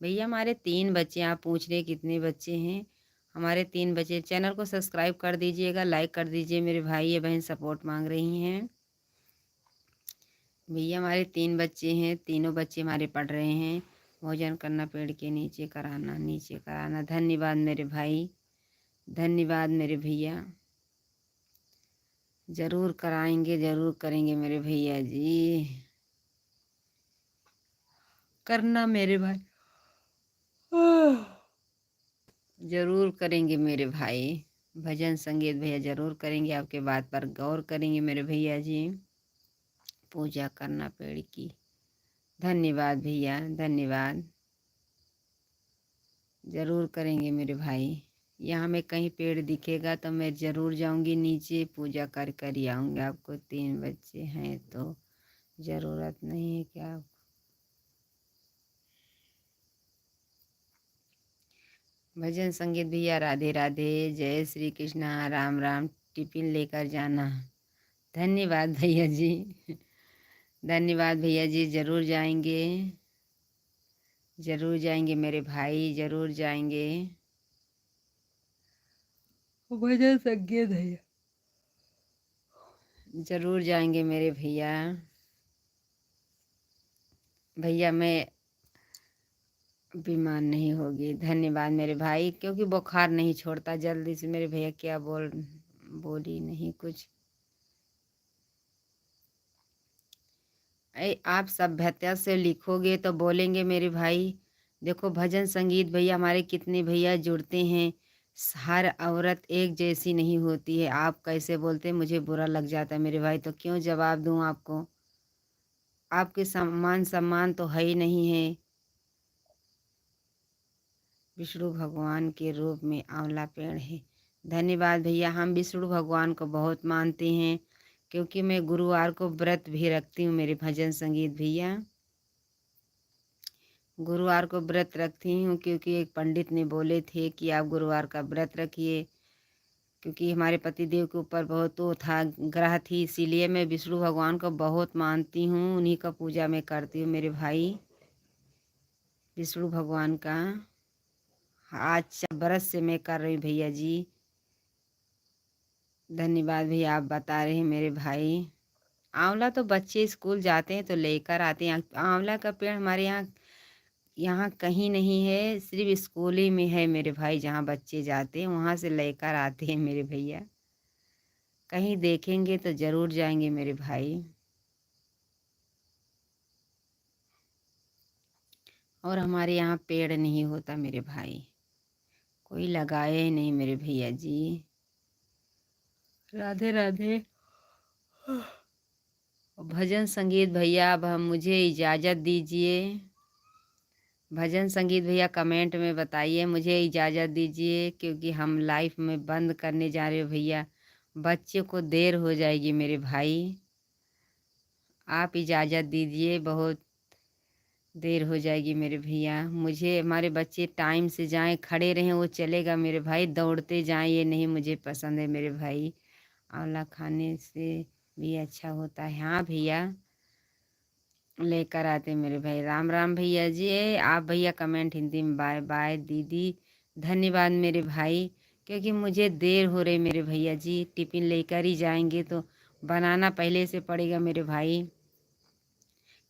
भैया हमारे 3 बच्चे, आप पूछ रहे कितने बच्चे हैं? हमारे 3 बच्चे। चैनल को सब्सक्राइब कर दीजिएगा, लाइक कर दीजिए मेरे भाई, ये बहन सपोर्ट मांग रही हैं। भैया हमारे 3 बच्चे हैं, तीनों बच्चे हमारे पढ़ रहे हैं। भोजन करना, पेड़ के नीचे कराना, नीचे कराना। धन्यवाद मेरे भाई, धन्यवाद मेरे भैया, ज़रूर कराएंगे, ज़रूर करेंगे मेरे भैया जी, करना मेरे भाई, ज़रूर करेंगे मेरे भाई। भजन संगीत भैया ज़रूर करेंगे, आपके बात पर गौर करेंगे मेरे भैया जी। पूजा करना पेड़ की। धन्यवाद भैया, धन्यवाद, ज़रूर करेंगे मेरे भाई। यहाँ में कहीं पेड़ दिखेगा तो मैं ज़रूर जाऊँगी नीचे, पूजा कर कर ही आऊँगी। आपको 3 बच्चे हैं तो ज़रूरत नहीं है क्या? भजन संगीत भैया राधे राधे, जय श्री कृष्णा, राम राम, टिफिन लेकर जाना। धन्यवाद भैया जी, धन्यवाद भैया जी, ज़रूर जाएंगे, ज़रूर जाएंगे मेरे भाई, ज़रूर जाएंगे। भजन संगीत भैया ज़रूर जाएंगे मेरे भैया। भैया मैं बीमार नहीं होगी। धन्यवाद मेरे भाई, क्योंकि बुखार नहीं छोड़ता जल्दी से मेरे भैया। क्या बोली नहीं कुछ। आप सभ्यता से लिखोगे तो बोलेंगे मेरे भाई। देखो भजन संगीत भैया हमारे कितने भैया जुड़ते हैं, हर औरत एक जैसी नहीं होती है। आप कैसे बोलते हैं, मुझे बुरा लग जाता है मेरे भाई, तो क्यों जवाब दूं आपको? आपके सम्मान तो है ही नहीं है। विष्णु भगवान के रूप में आंवला पेड़ है। धन्यवाद भैया, हम विष्णु भगवान को बहुत मानते हैं, क्योंकि मैं गुरुवार को व्रत भी रखती हूँ मेरे भजन संगीत भैया। गुरुवार को व्रत रखती हूँ, क्योंकि एक पंडित ने बोले थे कि आप गुरुवार का व्रत रखिए, क्योंकि हमारे पतिदेव के ऊपर बहुत वो था, ग्रह थी, इसीलिए मैं विष्णु भगवान को बहुत मानती हूँ, उन्हीं का पूजा मैं करती हूँ मेरे भाई, विष्णु भगवान का। आज 4 बरस से मैं कर रही हूँ भैया जी। धन्यवाद भैया, आप बता रहे हैं मेरे भाई। आंवला तो बच्चे स्कूल जाते हैं तो लेकर आते हैं। आंवला का पेड़ हमारे यहाँ यहाँ कहीं नहीं है, सिर्फ स्कूल ही में है मेरे भाई, जहाँ बच्चे जाते हैं वहाँ से लेकर आते हैं मेरे भैया। कहीं देखेंगे तो ज़रूर जाएंगे मेरे भाई। और हमारे यहाँ पेड़ नहीं होता मेरे भाई, कोई लगाए ही नहीं मेरे भैया जी। राधे राधे। भजन संगीत भैया अब हम मुझे इजाज़त दीजिए। भजन संगीत भैया कमेंट में बताइए, मुझे इजाज़त दीजिए क्योंकि हम लाइफ में बंद करने जा रहे हो भैया। बच्चे को देर हो जाएगी मेरे भाई, आप इजाज़त दीजिए, बहुत देर हो जाएगी मेरे भैया। मुझे हमारे बच्चे टाइम से जाएं, खड़े रहें वो चलेगा मेरे भाई, दौड़ते जाएं ये नहीं मुझे पसंद है मेरे भाई। आंवला खाने से भी अच्छा होता है। हाँ भैया, लेकर आते मेरे भाई। राम राम भैया जी। आप भैया कमेंट हिंदी में बाय बाय दीदी, धन्यवाद मेरे भाई। क्योंकि मुझे देर हो रही मेरे भैया जी, टिफ़िन लेकर ही जाएंगे तो बनाना पहले से पड़ेगा मेरे भाई,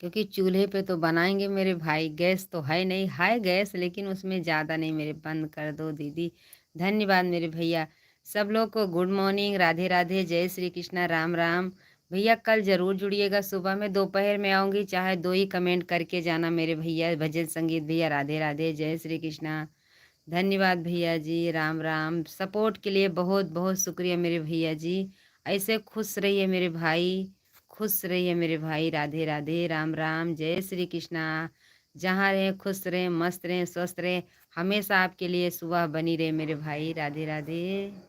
क्योंकि चूल्हे पे तो बनाएंगे मेरे भाई, गैस तो है नहीं, है गैस लेकिन उसमें ज़्यादा नहीं मेरे, बंद कर दो दीदी। धन्यवाद मेरे भैया। सब लोग को गुड मॉर्निंग, राधे राधे, जय श्री कृष्णा, राम राम। भैया कल ज़रूर जुड़िएगा, सुबह में दोपहर में आऊँगी, चाहे दो ही कमेंट करके जाना मेरे भैया। भजन संगीत भैया, राधे राधे, जय श्री कृष्णा। धन्यवाद भैया जी, राम राम। सपोर्ट के लिए बहुत बहुत शुक्रिया मेरे भैया जी। ऐसे खुश रहिए मेरे भाई, खुश रहिए मेरे भाई। राधे राधे, राम राम, जय श्री कृष्णा। जहाँ रहें खुश रहें, मस्त रहें, स्वस्थ रहें। हमेशा आपके लिए सुबह बनी रहे मेरे भाई। राधे राधे।